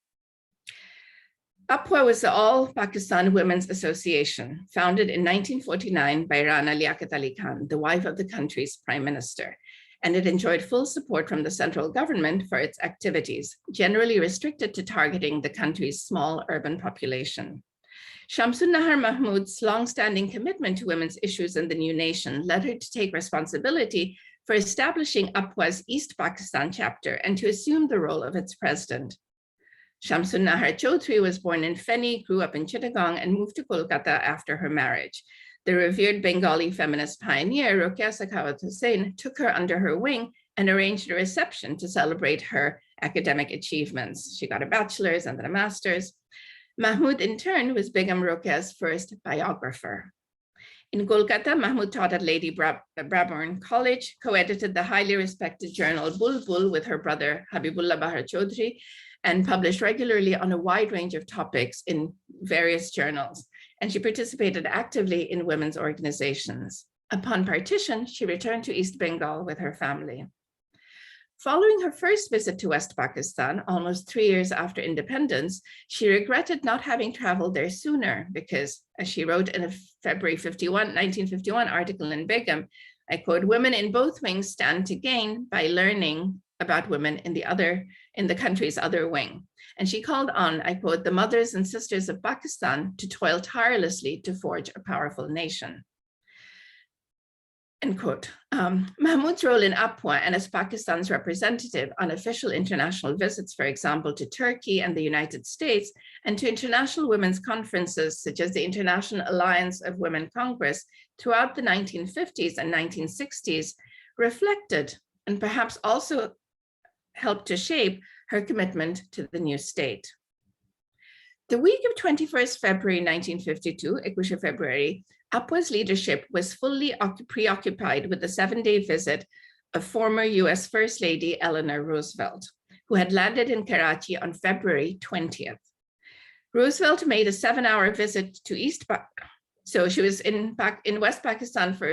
APWA was the All Pakistan Women's Association, founded in 1949 by Rana Liaquat Ali Khan, the wife of the country's prime minister. And it enjoyed full support from the central government for its activities, generally restricted to targeting the country's small urban population. Shamsun Nahar Mahmud's longstanding commitment to women's issues in the new nation led her to take responsibility for establishing APWA's East Pakistan chapter and to assume the role of its president. Shamsun Nahar Chaudhry was born in Feni, grew up in Chittagong, and moved to Kolkata after her marriage. The revered Bengali feminist pioneer, Rokeya Sakhawat Hossain, took her under her wing and arranged a reception to celebrate her academic achievements. She got a bachelor's and then a master's. Mahmud, in turn, was Begum Rokeya's first biographer. In Kolkata, Mahmud taught at Lady Brabourne College, co-edited the highly respected journal Bulbul with her brother Habibullah Bahar Chaudhry, and published regularly on a wide range of topics in various journals. And she participated actively in women's organizations. Upon partition, she returned to East Bengal with her family. Following her first visit to West Pakistan, almost 3 years after independence, she regretted not having traveled there sooner because, as she wrote in a February 1951 article in Begum, I quote, "Women in both wings stand to gain by learning about women in the country's other wing." And she called on, I quote, "the mothers and sisters of Pakistan to toil tirelessly to forge a powerful nation." End quote. Mahmud's role in APWA and as Pakistan's representative on official international visits, for example, to Turkey and the United States, and to international women's conferences, such as the International Alliance of Women Congress, throughout the 1950s and 1960s, reflected and perhaps also helped to shape her commitment to the new state. The week of 21st February 1952, Ekushe February, APWA's leadership was fully preoccupied with the 7-day visit of former US First Lady Eleanor Roosevelt, who had landed in Karachi on February 20th. Roosevelt made a 7-hour visit to so she was in West Pakistan for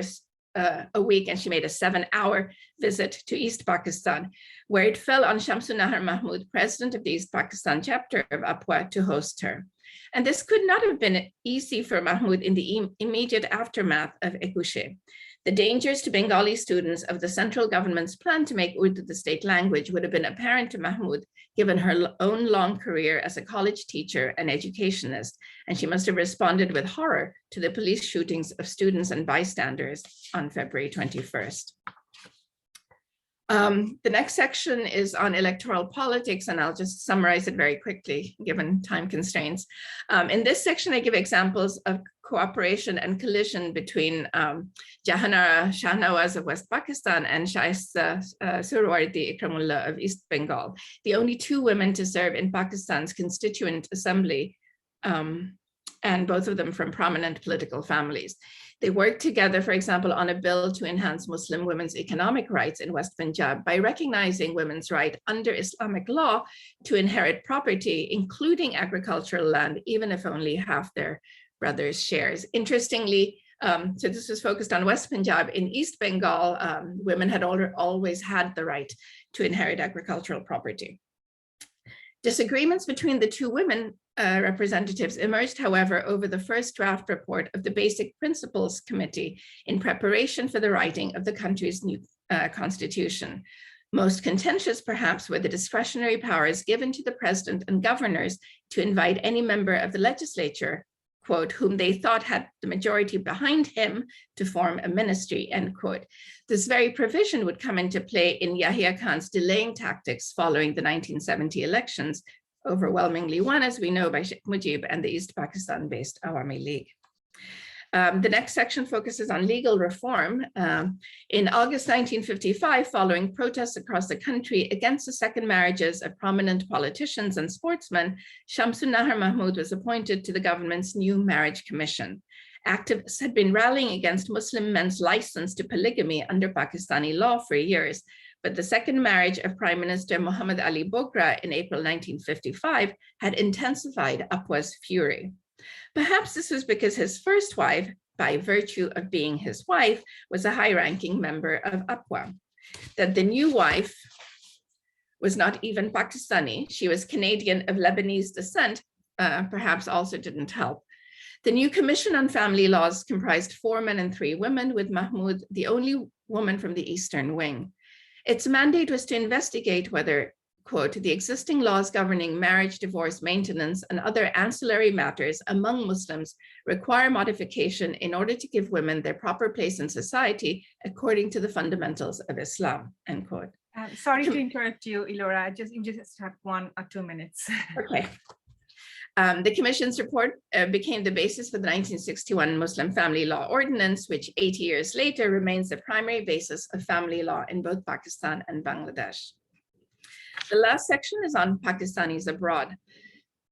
a week, and she made a 7-hour visit to East Pakistan, where it fell on Shamsun Nahar Mahmud, president of the East Pakistan chapter of APWA, to host her. And this could not have been easy for Mahmud in the immediate aftermath of Ekushe. The dangers to Bengali students of the central government's plan to make Urdu the state language would have been apparent to Mahmud, given her own long career as a college teacher and educationist, and she must have responded with horror to the police shootings of students and bystanders on February 21st. The next section is on electoral politics, and I'll just summarize it very quickly, given time constraints. In this section, I give examples of cooperation and collision between Jahanara Shahnawaz of West Pakistan and Shaista Surwardi Ikramullah of East Bengal, the only 2 women to serve in Pakistan's Constituent Assembly, and both of them from prominent political families. They worked together, for example, on a bill to enhance Muslim women's economic rights in West Punjab by recognizing women's right under Islamic law to inherit property, including agricultural land, even if only half their brothers' shares. Interestingly, So this was focused on West Punjab. In East Bengal, women had always had the right to inherit agricultural property. Disagreements between the two women representatives emerged, however, over the first draft report of the Basic Principles Committee in preparation for the writing of the country's new constitution. Most contentious, perhaps, were the discretionary powers given to the president and governors to invite any member of the legislature, quote, whom they thought had the majority behind him to form a ministry, end quote. This very provision would come into play in Yahya Khan's delaying tactics following the 1970 elections, overwhelmingly won, as we know, by Sheikh Mujib and the East Pakistan-based Awami League. The next section focuses on legal reform. In August 1955, following protests across the country against the second marriages of prominent politicians and sportsmen, Shamsun Nahar Mahmud was appointed to the government's new marriage commission. Activists had been rallying against Muslim men's license to polygamy under Pakistani law for years, but the second marriage of Prime Minister Muhammad Ali Bogra in April 1955 had intensified Apwa's fury. Perhaps this was because his first wife, by virtue of being his wife, was a high-ranking member of Apwa. That the new wife was not even Pakistani, she was Canadian of Lebanese descent, perhaps also didn't help. The new Commission on Family Laws comprised 4 men and 3 women, with Mahmoud the only woman from the Eastern Wing. Its mandate was to investigate whether, quote, the existing laws governing marriage, divorce, maintenance, and other ancillary matters among Muslims require modification in order to give women their proper place in society according to the fundamentals of Islam, end quote. Sorry to interrupt you, Elora. You just have 1 or 2 minutes. Okay. The Commission's report became the basis for the 1961 Muslim Family Law Ordinance, which 80 years later remains the primary basis of family law in both Pakistan and Bangladesh. The last section is on Pakistanis abroad.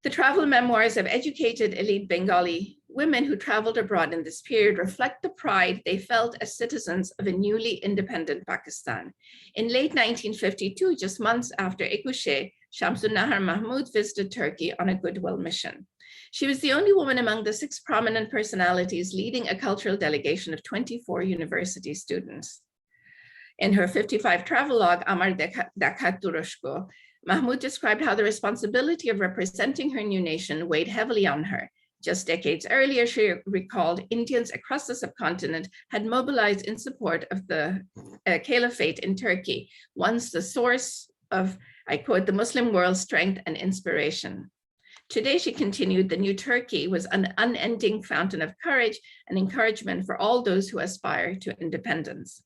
The travel memoirs of educated elite Bengali women who traveled abroad in this period reflect the pride they felt as citizens of a newly independent Pakistan. In late 1952, just months after Ekushe, Shamsun Nahar Mahmud visited Turkey on a goodwill mission. She was the only woman among the 6 prominent personalities leading a cultural delegation of 24 university students. In her 55 travelogue, Amar Dakhat Turushko, Mahmud described how the responsibility of representing her new nation weighed heavily on her. Just decades earlier, she recalled Indians across the subcontinent had mobilized in support of the caliphate in Turkey, once the source of, I quote, the Muslim world's strength and inspiration. Today, she continued, the new Turkey was an unending fountain of courage and encouragement for all those who aspire to independence.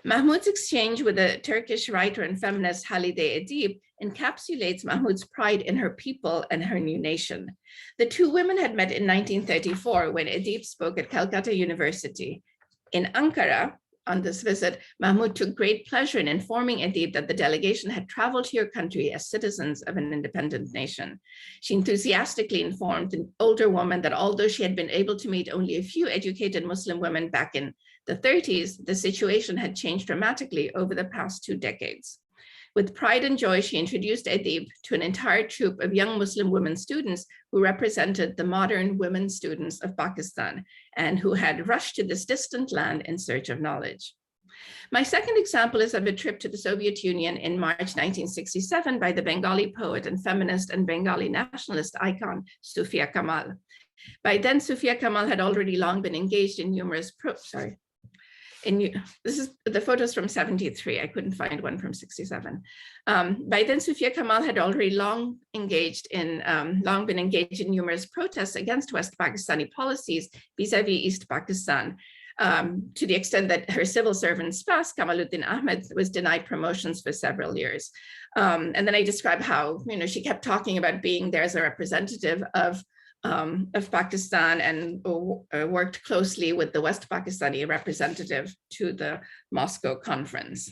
Mahmud's exchange with the Turkish writer and feminist Halide Edip encapsulates Mahmud's pride in her people and her new nation. The 2 women had met in 1934 when Edip spoke at Calcutta University. In Ankara, on this visit, Mahmud took great pleasure in informing Edip that the delegation had traveled to your country as citizens of an independent nation. She enthusiastically informed the older woman that although she had been able to meet only a few educated Muslim women back in the 30s, the situation had changed dramatically over the past 2 decades. With pride and joy, she introduced Edip to an entire troop of young Muslim women students who represented the modern women students of Pakistan and who had rushed to this distant land in search of knowledge. My second example is of a trip to the Soviet Union in March 1967 by the Bengali poet and feminist and Bengali nationalist icon, Sufia Kamal. By then, Sufia Kamal had already long been engaged in numerous this is the photos from 73. I couldn't find one from 67. By then, Sufia Kamal had already long been engaged in numerous protests against West Pakistani policies vis-a-vis East Pakistan, to the extent that her civil servant spouse, Kamaluddin Ahmed, was denied promotions for several years. And then I describe how, she kept talking about being there as a representative of Pakistan and worked closely with the West Pakistani representative to the Moscow conference.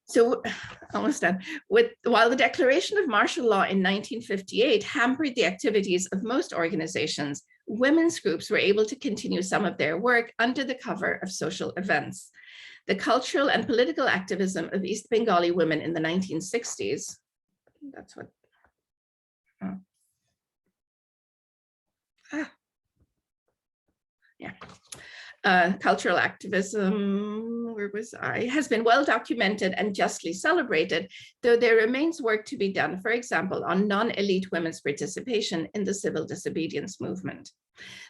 So almost done. While the declaration of martial law in 1958 hampered the activities of most organizations, women's groups were able to continue some of their work under the cover of social events. The cultural and political activism of East Bengali women in the 1960s, that's what, Cultural activism, where was I, has been well documented and justly celebrated, though there remains work to be done, for example, on non-elite women's participation in the civil disobedience movement.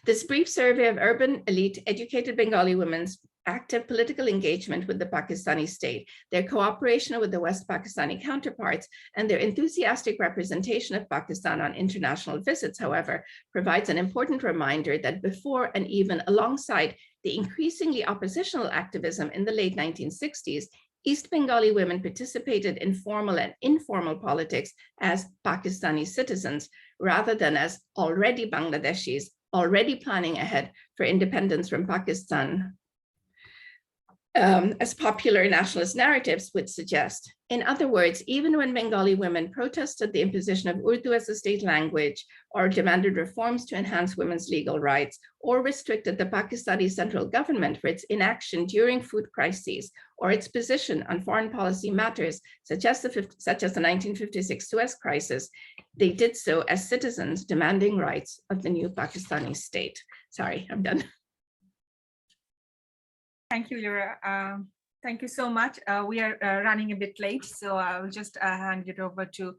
This brief survey of urban, elite, educated Bengali women's active political engagement with the Pakistani state, their cooperation with the West Pakistani counterparts, and their enthusiastic representation of Pakistan on international visits, however, provides an important reminder that before and even alongside the increasingly oppositional activism in the late 1960s, East Bengali women participated in formal and informal politics as Pakistani citizens, rather than as already Bangladeshis, already planning ahead for independence from Pakistan, as popular nationalist narratives would suggest. In other words, even when Bengali women protested the imposition of Urdu as a state language, or demanded reforms to enhance women's legal rights, or restricted the Pakistani central government for its inaction during food crises, or its position on foreign policy matters, such as the 1956 Suez crisis, they did so as citizens demanding rights of the new Pakistani state. Sorry, I'm done. Thank you, Elora. Thank you so much. We are running a bit late, so I will just hand it over to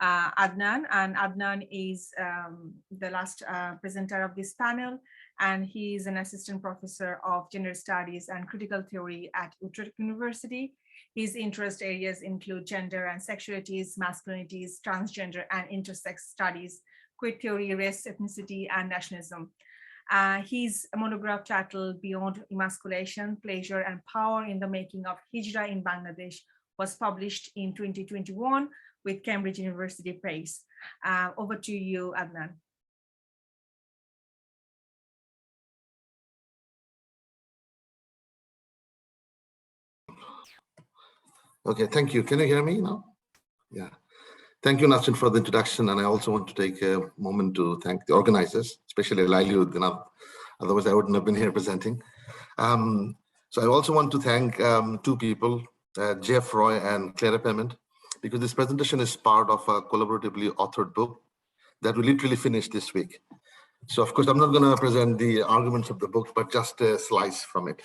Adnan. And Adnan is the last presenter of this panel, and he is an assistant professor of gender studies and critical theory at Utrecht University. His interest areas include gender and sexualities, masculinities, transgender and intersex studies, queer theory, race, ethnicity, and nationalism. His monograph titled Beyond Emasculation, Pleasure and Power in the Making of Hijra in Bangladesh was published in 2021 with Cambridge University Press. Over to you, Adnan. Okay, thank you. Can you hear me now? Yeah. Thank you, Nasrin, for the introduction. And I also want to take a moment to thank the organizers, especially Lesley. Otherwise, I wouldn't have been here presenting. So I also want to thank two people, Jeff Roy and Clara Payment, because this presentation is part of a collaboratively authored book that we literally finished this week. So of course, I'm not going to present the arguments of the book, but just a slice from it.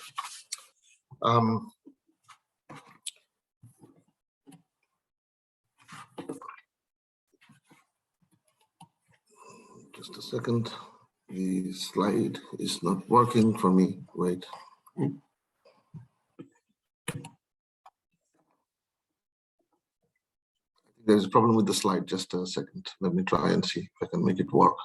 Just a second. The slide is not working for me. Wait. There's a problem with the slide. Just a second. Let me try and see if I can make it work.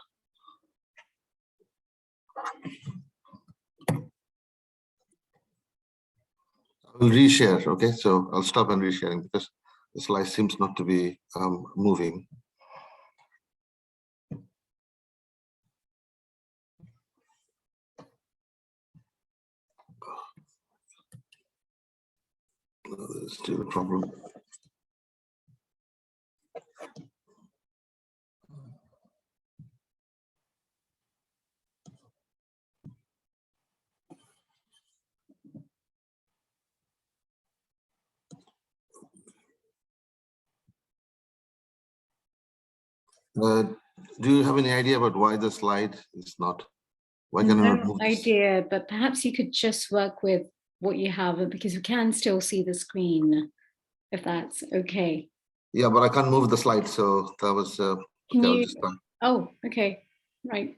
I'll reshare. Okay, so I'll stop and resharing because the slide seems not to be moving. There's still a problem. Do you have any idea about why the slide is not? Why can I not move No idea, but perhaps you could just work with what you have, because we can still see the screen, if that's okay. Yeah, but I can't move the slide, so that was. Can you? Oh, okay, right.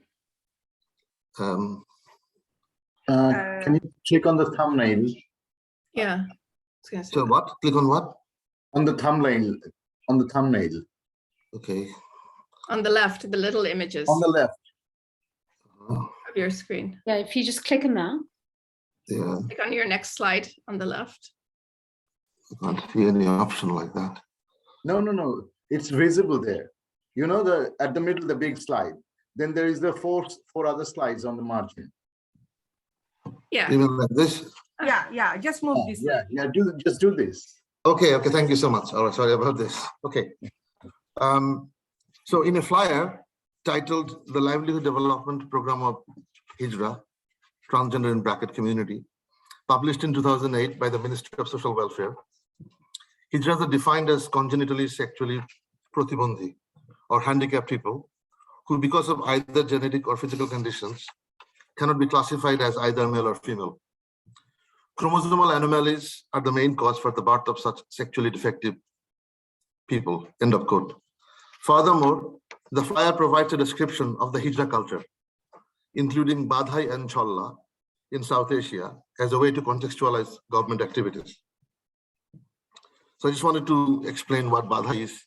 Can you click on the thumbnail? Yeah. So what? Click on what? On the thumbnail. On the thumbnail. Okay. On the left, the little images. On the left. Of your screen. Yeah, if you just click on that. Yeah. Click on your next slide on the left. I can't see any option like that. No. It's visible there. You know, at the middle, the big slide. Then there is the four other slides on the margin. Yeah. Even like this? Yeah, just move this. Yeah, just do this. Okay, thank you so much. All right, sorry about this. Okay. So in a flyer titled The Livelihood Development Program of Hijra, Transgender in Bracket Community, published in 2008 by the Ministry of Social Welfare, Hijras are defined as congenitally sexually protibandhi or handicapped people who, because of either genetic or physical conditions, cannot be classified as either male or female. Chromosomal anomalies are the main cause for the birth of such sexually defective people, end of quote. Furthermore, the flyer provides a description of the Hijra culture, including Badhai and Cholla in South Asia as a way to contextualize government activities. So I just wanted to explain what Badhai is.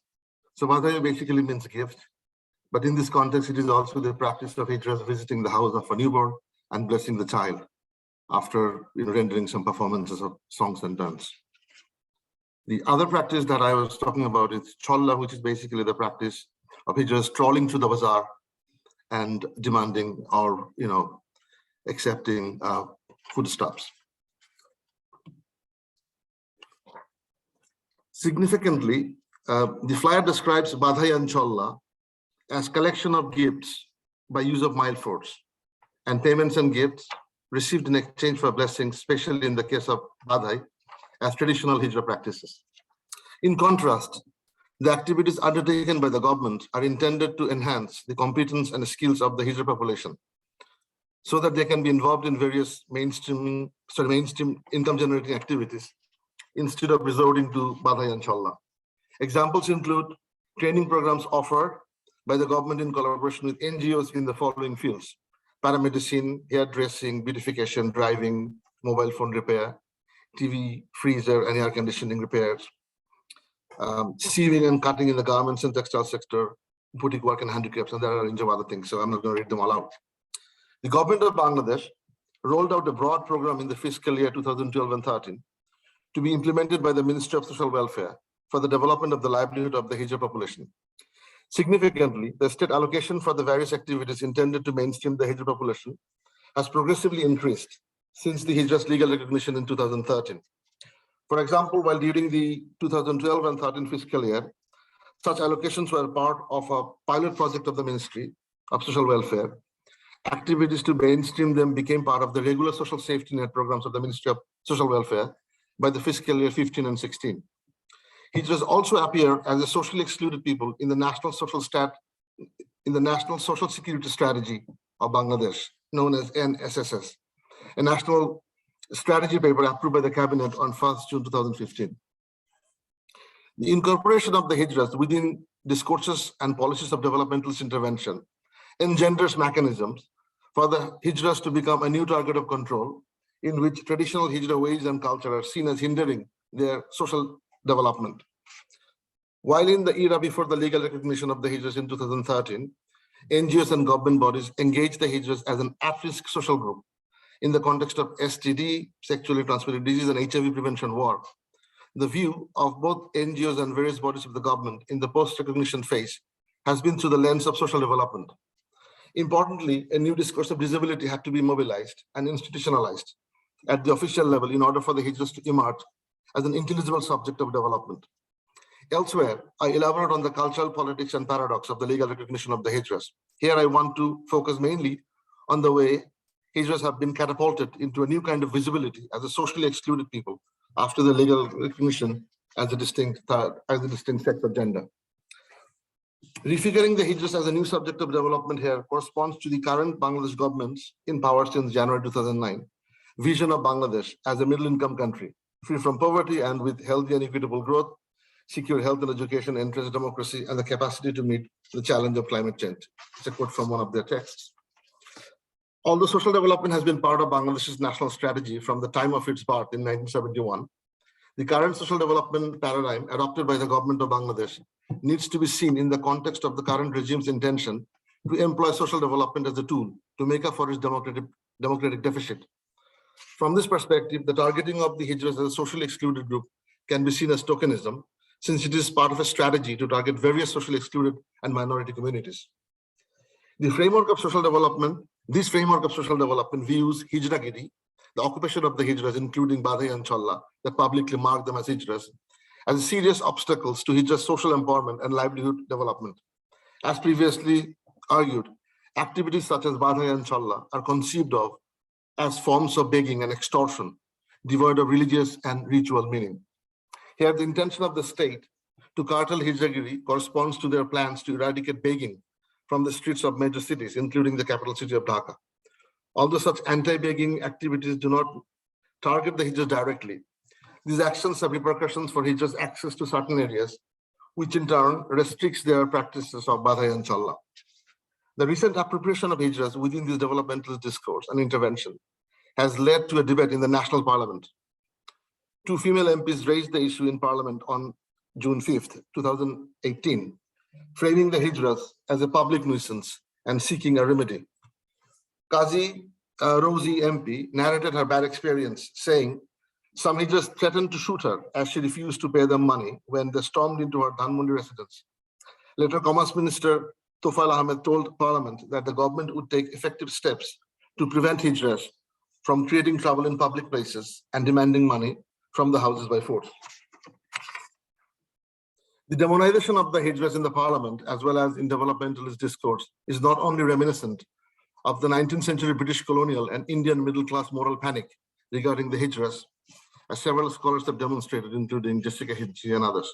So Badhai basically means gift, but in this context, it is also the practice of Hijras visiting the house of a newborn and blessing the child after rendering some performances of songs and dance. The other practice that I was talking about is Cholla, which is basically the practice of Hijras strolling through the bazaar and demanding or accepting foodstuffs. Significantly, the flyer describes Badhai and Cholla as collection of gifts by use of mild force and payments and gifts received in exchange for blessings, especially in the case of Badhai, as traditional Hijra practices. In contrast, the activities undertaken by the government are intended to enhance the competence and skills of the Hijra population so that they can be involved in various mainstream income generating activities instead of resorting to Badhai and Cholla. Examples include training programs offered by the government in collaboration with NGOs in the following fields: paramedicine, hairdressing, beautification, driving, mobile phone repair, TV, freezer, and air conditioning repairs, sewing and cutting in the garments and textile sector, boutique work and handicrafts, and there are a range of other things, so I'm not going to read them all out. The government of Bangladesh rolled out a broad program in the fiscal year 2012 and 13 to be implemented by the Ministry of Social Welfare for the development of the livelihood of the Hijra population. Significantly, the state allocation for the various activities intended to mainstream the Hijra population has progressively increased since the Hijra's legal recognition in 2013. For example, while during the 2012 and 13 fiscal year, such allocations were part of a pilot project of the Ministry of Social Welfare, activities to mainstream them became part of the regular social safety net programs of the Ministry of Social Welfare by the fiscal year 15 and 16. Hijras also appear as a socially excluded people in the National Social Security Strategy of Bangladesh, known as NSSS, a national strategy paper approved by the cabinet on 1st June 2015. The incorporation of the Hijras within discourses and policies of developmental intervention engenders mechanisms for the Hijras to become a new target of control in which traditional Hijra ways and culture are seen as hindering their social development. While in the era before the legal recognition of the Hijras in 2013, NGOs and government bodies engaged the Hijras as an at-risk social group in the context of STD, sexually transmitted disease, and HIV prevention work. The view of both NGOs and various bodies of the government in the post-recognition phase has been through the lens of social development. Importantly, a new discourse of disability had to be mobilized and institutionalized at the official level in order for the Hijras to emerge as an intelligible subject of development. Elsewhere, I elaborate on the cultural politics and paradox of the legal recognition of the Hijras. Here, I want to focus mainly on the way Hijras have been catapulted into a new kind of visibility as a socially excluded people after the legal recognition as a distinct sex or gender. Refiguring the Hijras as a new subject of development here corresponds to the current Bangladesh government's, in power since January 2009, vision of Bangladesh as a middle-income country, free from poverty and with healthy and equitable growth, secure health and education, encourage democracy, and the capacity to meet the challenge of climate change. It's a quote from one of their texts. Although social development has been part of Bangladesh's national strategy from the time of its birth in 1971, the current social development paradigm adopted by the government of Bangladesh needs to be seen in the context of the current regime's intention to employ social development as a tool to make up for its democratic deficit. From this perspective, the targeting of the Hijras as a socially excluded group can be seen as tokenism, since it is part of a strategy to target various socially excluded and minority communities. This framework of social development views Hijragiri, the occupation of the Hijras, including Badhai and Cholla, that publicly mark them as Hijras, as serious obstacles to Hijras' social empowerment and livelihood development. As previously argued, activities such as Badhai and Cholla are conceived of as forms of begging and extortion, devoid of religious and ritual meaning. Here, the intention of the state to curtail Hijragiri corresponds to their plans to eradicate begging from the streets of major cities, including the capital city of Dhaka. Although such anti-begging activities do not target the Hijras directly, these actions have repercussions for Hijras' access to certain areas, which in turn restricts their practices of Badhai and Challa. The recent appropriation of Hijras within this developmental discourse and intervention has led to a debate in the National Parliament. 2 female MPs raised the issue in Parliament on June 5th, 2018, framing the Hijras as a public nuisance and seeking a remedy. Qazi Rosie MP narrated her bad experience, saying some Hijras threatened to shoot her as she refused to pay them money when they stormed into her Dhanmondi residence. Later, Commerce Minister Tofail Ahmed told Parliament that the government would take effective steps to prevent Hijras from creating trouble in public places and demanding money from the houses by force. The demonization of the Hijras in the Parliament, as well as in developmentalist discourse, is not only reminiscent of the 19th century British colonial and Indian middle-class moral panic regarding the Hijras, as several scholars have demonstrated, including Jessica Hidji and others,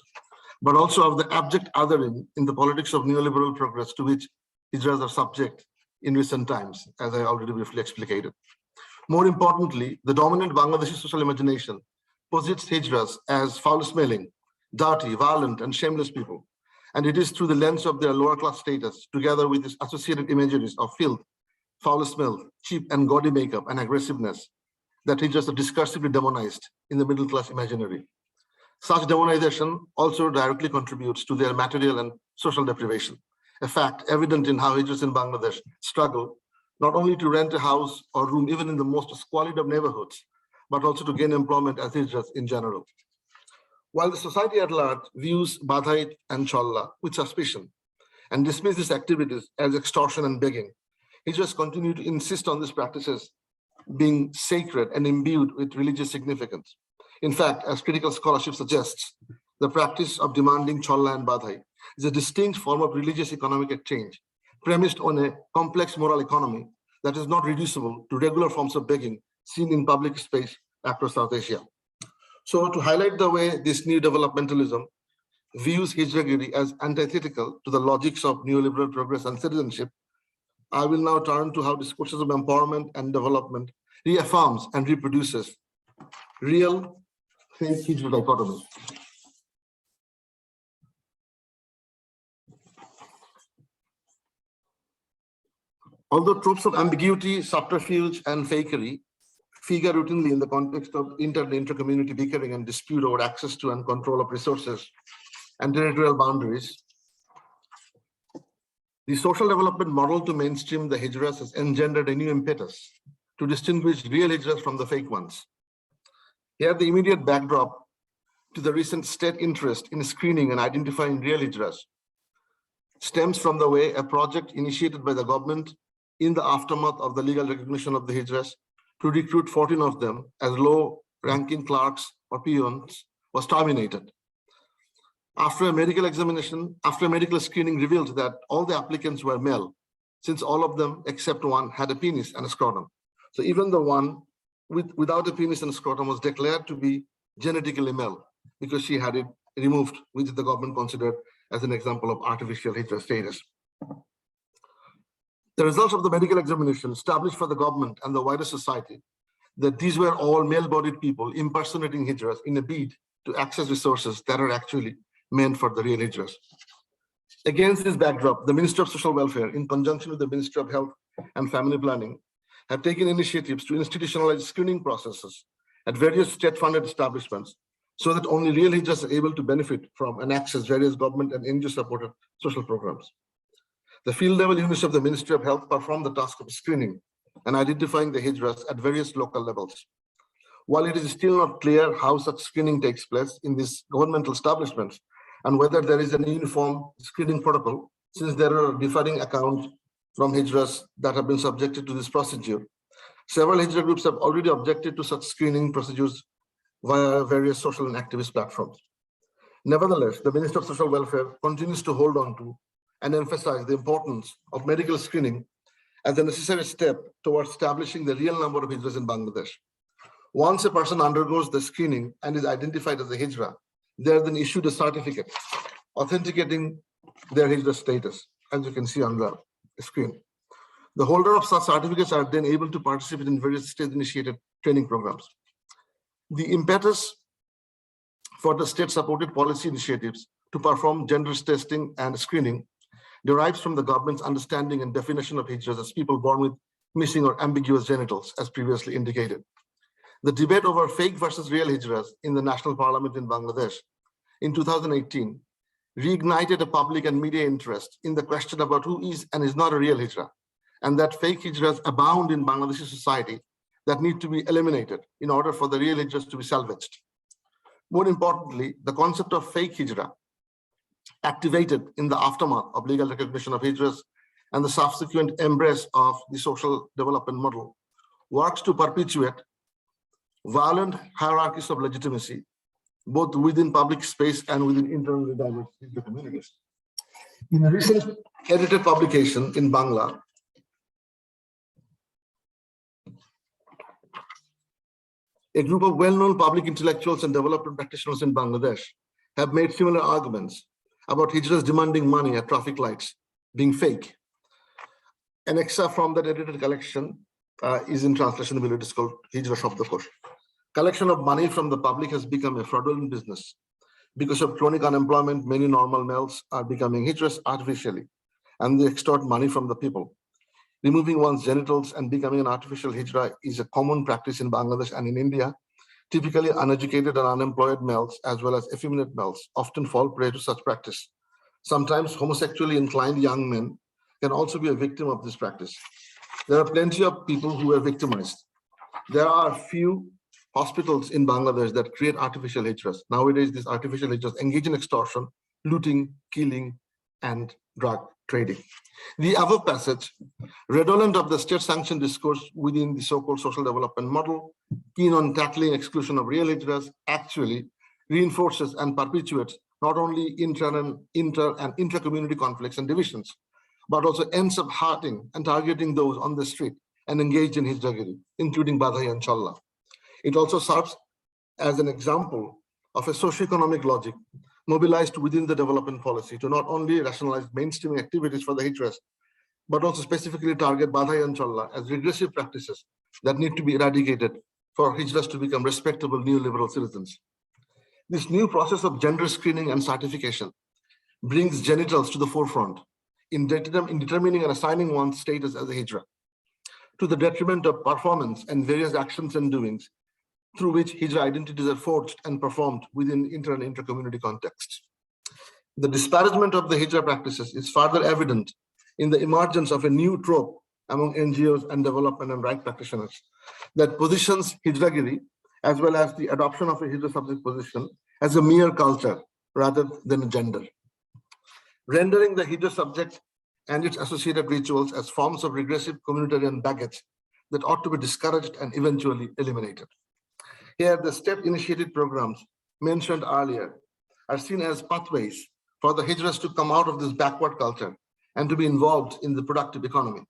but also of the abject othering in the politics of neoliberal progress to which Hijras are subject in recent times, as I already briefly explicated. More importantly, the dominant Bangladeshi social imagination posits Hijras as foul-smelling, dirty, violent, and shameless people. And it is through the lens of their lower class status, together with its associated imageries of filth, foul smell, cheap and gaudy makeup, and aggressiveness, that Hijras are discursively demonized in the middle class imaginary. Such demonization also directly contributes to their material and social deprivation, a fact evident in how Hijras in Bangladesh struggle not only to rent a house or room even in the most squalid of neighborhoods, but also to gain employment as Hijras in general. While the society at large views Badhai and Challa with suspicion and dismiss these activities as extortion and begging, Hijras continue to insist on these practices being sacred and imbued with religious significance. In fact, as critical scholarship suggests, the practice of demanding Challa and Badhai is a distinct form of religious economic exchange premised on a complex moral economy that is not reducible to regular forms of begging seen in public space across South Asia. So to highlight the way this new developmentalism views Hijragiri as antithetical to the logics of neoliberal progress and citizenship, I will now turn to how discourses of empowerment and development reaffirms and reproduces real fake Hijra dichotomy. Although tropes of ambiguity, subterfuge, and fakery figure routinely in the context of inter-community bickering and dispute over access to and control of resources and territorial boundaries, the social development model to mainstream the Hijras has engendered a new impetus to distinguish real Hijras from the fake ones. Here, the immediate backdrop to the recent state interest in screening and identifying real Hijras stems from the way a project initiated by the government in the aftermath of the legal recognition of the Hijras to recruit 14 of them as low-ranking clerks or peons was terminated. After a medical examination, after a medical screening revealed that all the applicants were male, since all of them except one had a penis and a scrotum. So even the one without a penis and a scrotum was declared to be genetically male because she had it removed, which the government considered as an example of artificial Hijra status. The results of the medical examination established for the government and the wider society that these were all male-bodied people impersonating Hijras in a bid to access resources that are actually meant for the real Hijras. Against this backdrop, the Ministry of Social Welfare, in conjunction with the Ministry of Health and Family Planning, have taken initiatives to institutionalize screening processes at various state-funded establishments so that only real Hijras are able to benefit from and access various government and NGO-supported social programs. The field-level units of the Ministry of Health perform the task of screening and identifying the Hijras at various local levels. While it is still not clear how such screening takes place in these governmental establishments and whether there is an uniform screening protocol, since there are differing accounts from Hijras that have been subjected to this procedure, several Hijra groups have already objected to such screening procedures via various social and activist platforms. Nevertheless, the Ministry of Social Welfare continues to hold on to and emphasize the importance of medical screening as a necessary step towards establishing the real number of Hijras in Bangladesh. Once a person undergoes the screening and is identified as a Hijra, they are then issued a certificate authenticating their Hijra status, as you can see on the screen. The holder of such certificates are then able to participate in various state-initiated training programs. The impetus for the state-supported policy initiatives to perform gender testing and screening derives from the government's understanding and definition of Hijras as people born with missing or ambiguous genitals, as previously indicated. The debate over fake versus real Hijras in the National Parliament in Bangladesh in 2018 reignited a public and media interest in the question about who is and is not a real Hijra, and that fake Hijras abound in Bangladeshi society that need to be eliminated in order for the real Hijras to be salvaged. More importantly, the concept of fake Hijra, activated in the aftermath of legal recognition of Hijras and the subsequent embrace of the social development model, works to perpetuate violent hierarchies of legitimacy, both within public space and within internally diverse communities. In a recent edited publication in Bangla, a group of well-known public intellectuals and development practitioners in Bangladesh have made similar arguments about Hijras demanding money at traffic lights being fake. An excerpt from that edited collection is in translation below. It is called Hijra Shabdakor. Collection of money from the public has become a fraudulent business. Because of chronic unemployment, many normal males are becoming Hijras artificially, and they extort money from the people. Removing one's genitals and becoming an artificial Hijra is a common practice in Bangladesh and in India. Typically uneducated and unemployed males, as well as effeminate males, often fall prey to such practice. Sometimes homosexually inclined young men can also be a victim of this practice. There are plenty of people who are victimized. There are few hospitals in Bangladesh that create artificial Hijras. Nowadays, these artificial Hijras engage in extortion, looting, killing, and drug trading. The above passage, redolent of the state-sanctioned discourse within the so-called social development model, keen on tackling exclusion of real Hijras, actually reinforces and perpetuates not only inter and intra-community conflicts and divisions, but also ends up hurting and targeting those on the street and engaged in Hijragiri, including Badhai and Challa. It also serves as an example of a socioeconomic logic mobilized within the development policy to not only rationalize mainstreaming activities for the Hijras, but also specifically target Badhai and Challa as regressive practices that need to be eradicated for Hijras to become respectable neoliberal citizens. This new process of gender screening and certification brings genitals to the forefront in determining and assigning one's status as a Hijra, to the detriment of performance and various actions and doings through which Hijra identities are forged and performed within inter and intra-community contexts. The disparagement of the Hijra practices is further evident in the emergence of a new trope among NGOs and development and right practitioners that positions Hijragiri, as well as the adoption of a Hijra subject position, as a mere culture rather than a gender, rendering the Hijra subject and its associated rituals as forms of regressive communitarian baggage that ought to be discouraged and eventually eliminated. Here, the step-initiated programs mentioned earlier are seen as pathways for the Hijras to come out of this backward culture and to be involved in the productive economy.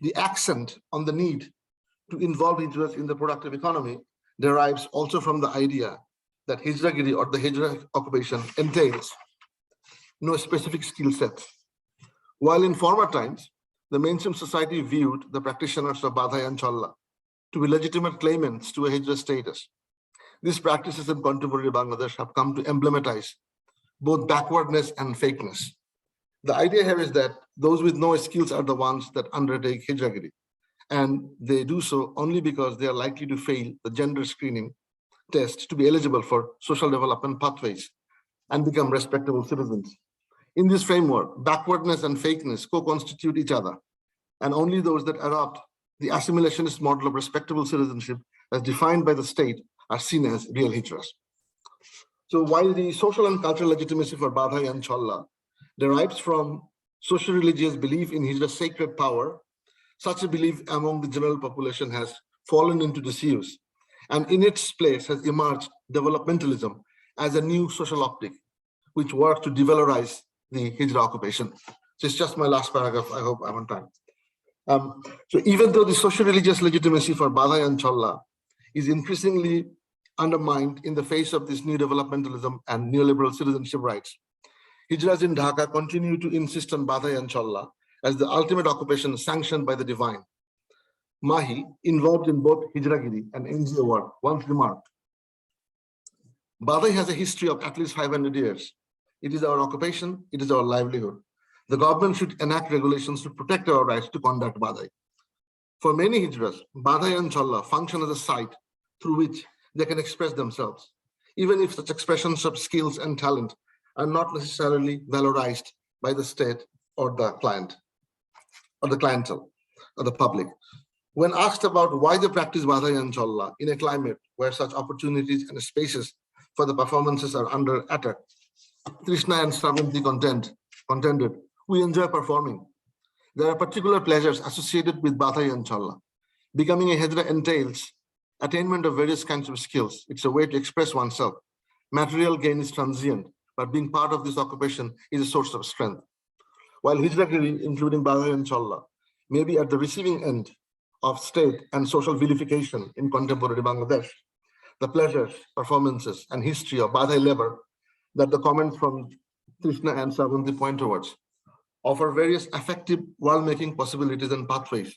The accent on the need to involve Hijras in the productive economy derives also from the idea that Hijragiri or the Hijra occupation entails no specific skill sets. While in former times, the mainstream society viewed the practitioners of Badhai and Challa to be legitimate claimants to a Hijra status, these practices in contemporary Bangladesh have come to emblematize both backwardness and fakeness. The idea here is that those with no skills are the ones that undertake Hijragiri, and they do so only because they are likely to fail the gender screening test to be eligible for social development pathways and become respectable citizens. In this framework, backwardness and fakeness co-constitute each other, and only those that adopt the assimilationist model of respectable citizenship as defined by the state are seen as real Hijras. So while the social and cultural legitimacy for Badhai and Challa derives from social religious belief in Hijra's sacred power, such a belief among the general population has fallen into disuse, and in its place has emerged developmentalism as a new social optic, which works to devalorize the Hijra occupation. So it's just my last paragraph. I hope I'm on time. So even though the social religious legitimacy for Badhai and Challa is increasingly undermined in the face of this new developmentalism and neoliberal citizenship rights, Hijras in Dhaka continue to insist on Badhai and Challa as the ultimate occupation sanctioned by the divine. Mahi, involved in both Hijragiri and NGO work, once remarked, Badai has a history of at least 500 years. It is our occupation, it is our livelihood. The government should enact regulations to protect our rights to conduct Badai. For many Hijras, Badai and Challa function as a site through which they can express themselves, even if such expressions of skills and talent are not necessarily valorized by the state or the client, or the clientele, or the public. When asked about why they practice Badai and Challa in a climate where such opportunities and spaces for the performances are under attack, Krishna and Sravanti contended, we enjoy performing. There are particular pleasures associated with Badai and Challa. Becoming a Hijra entails attainment of various kinds of skills. It's a way to express oneself. Material gain is transient, but being part of this occupation is a source of strength. While Hijragiri, including Badai and Challa, may be at the receiving end of state and social vilification in contemporary Bangladesh, the pleasures, performances, and history of Badai labor that the comments from Krishna and Sravanti point towards offer various effective world-making possibilities and pathways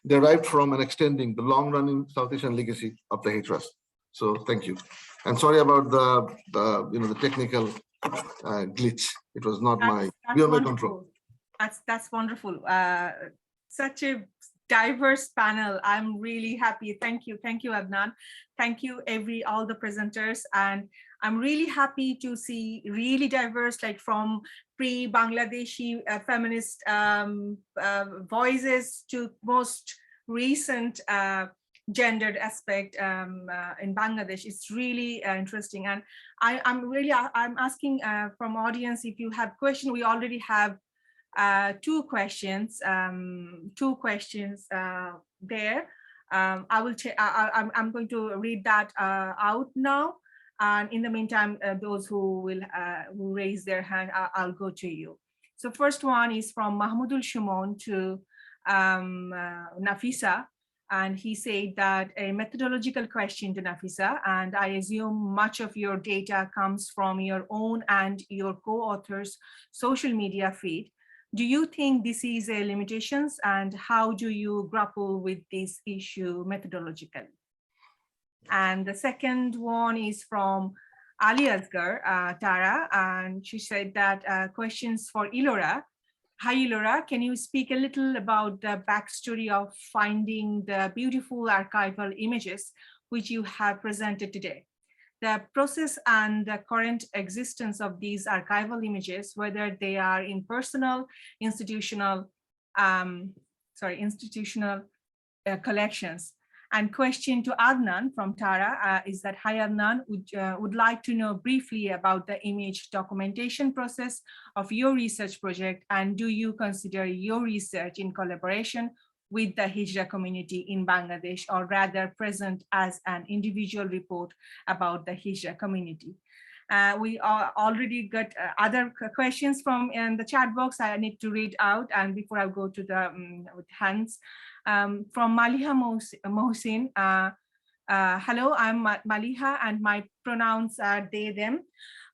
derived from and extending the long-running South Asian legacy of the Hijras. So thank you. And sorry about the technical glitch. It was not beyond my control. That's wonderful. Such a diverse panel. I'm really happy. Thank you, Adnan. Thank you, all the presenters, and I'm really happy to see really diverse, like from pre-Bangladeshi feminist voices to most recent gendered aspect in Bangladesh. It's really interesting, and I'm asking from audience if you have questions. We already have two questions there. I'm going to read that out now. And in the meantime, those who raise their hand, I'll go to you. So first one is from Mahmoudul Shumon to Nafisa. And he said that a methodological question to Nafisa, and I assume much of your data comes from your own and your co-authors' social media feed. Do you think this is a limitation, and how do you grapple with this issue methodologically? And the second one is from Ali Asgar, Tara, and she said that questions for Elora. Hi, Elora, can you speak a little about the backstory of finding the beautiful archival images which you have presented today? The process and the current existence of these archival images, whether they are in personal, institutional collections. And question to Adnan from Tara is that, hi Adnan, would like to know briefly about the image documentation process of your research project, and do you consider your research in collaboration with the Hijra community in Bangladesh, or rather present as an individual report about the Hijra community? We already got other questions from in the chat box I need to read out, and before I go to the hands. From Maliha Mohsin, hello, I'm Maliha and my pronouns are they, them.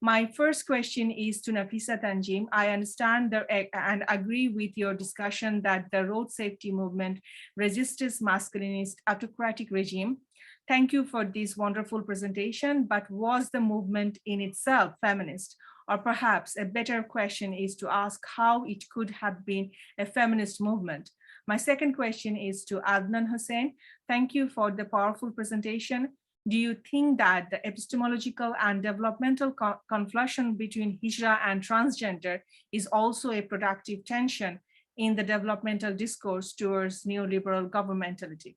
My first question is to Nafisa Tanzim. I understand and agree with your discussion that the road safety movement resists masculinist autocratic regime. Thank you for this wonderful presentation, but was the movement in itself feminist? Or perhaps a better question is to ask how it could have been a feminist movement. My second question is to Adnan Hossain. Thank you for the powerful presentation. Do you think that the epistemological and developmental conflation between Hijra and transgender is also a productive tension in the developmental discourse towards neoliberal governmentality?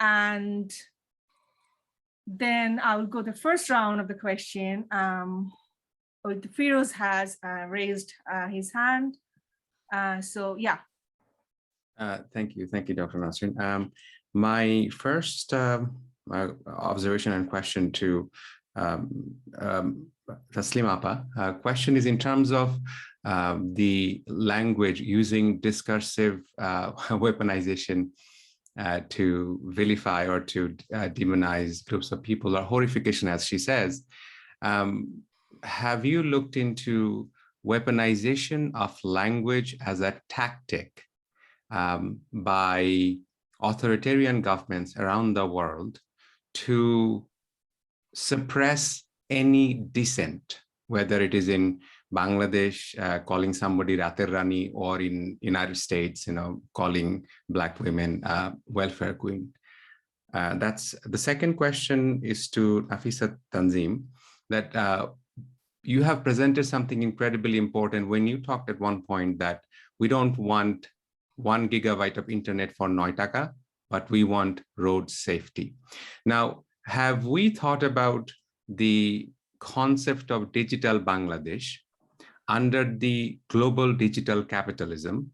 And then I will go to the first round of the question. Firoz has raised his hand. So yeah. Thank you, Dr. Nasrin. My first observation and question to Taslima question is in terms of the language using discursive weaponization to vilify or to demonize groups of people, or horrification, as she says. Have you looked into weaponization of language as a tactic by authoritarian governments around the world to suppress any dissent, whether it is in Bangladesh, calling somebody Rater Rani, or in United States, calling Black women welfare queen. That's the second question is to Nafisa Tanzim, that you have presented something incredibly important when you talked at one point that we don't want 1 gigabyte of internet for Noitaka, but we want road safety. Now, have we thought about the concept of digital Bangladesh under the global digital capitalism?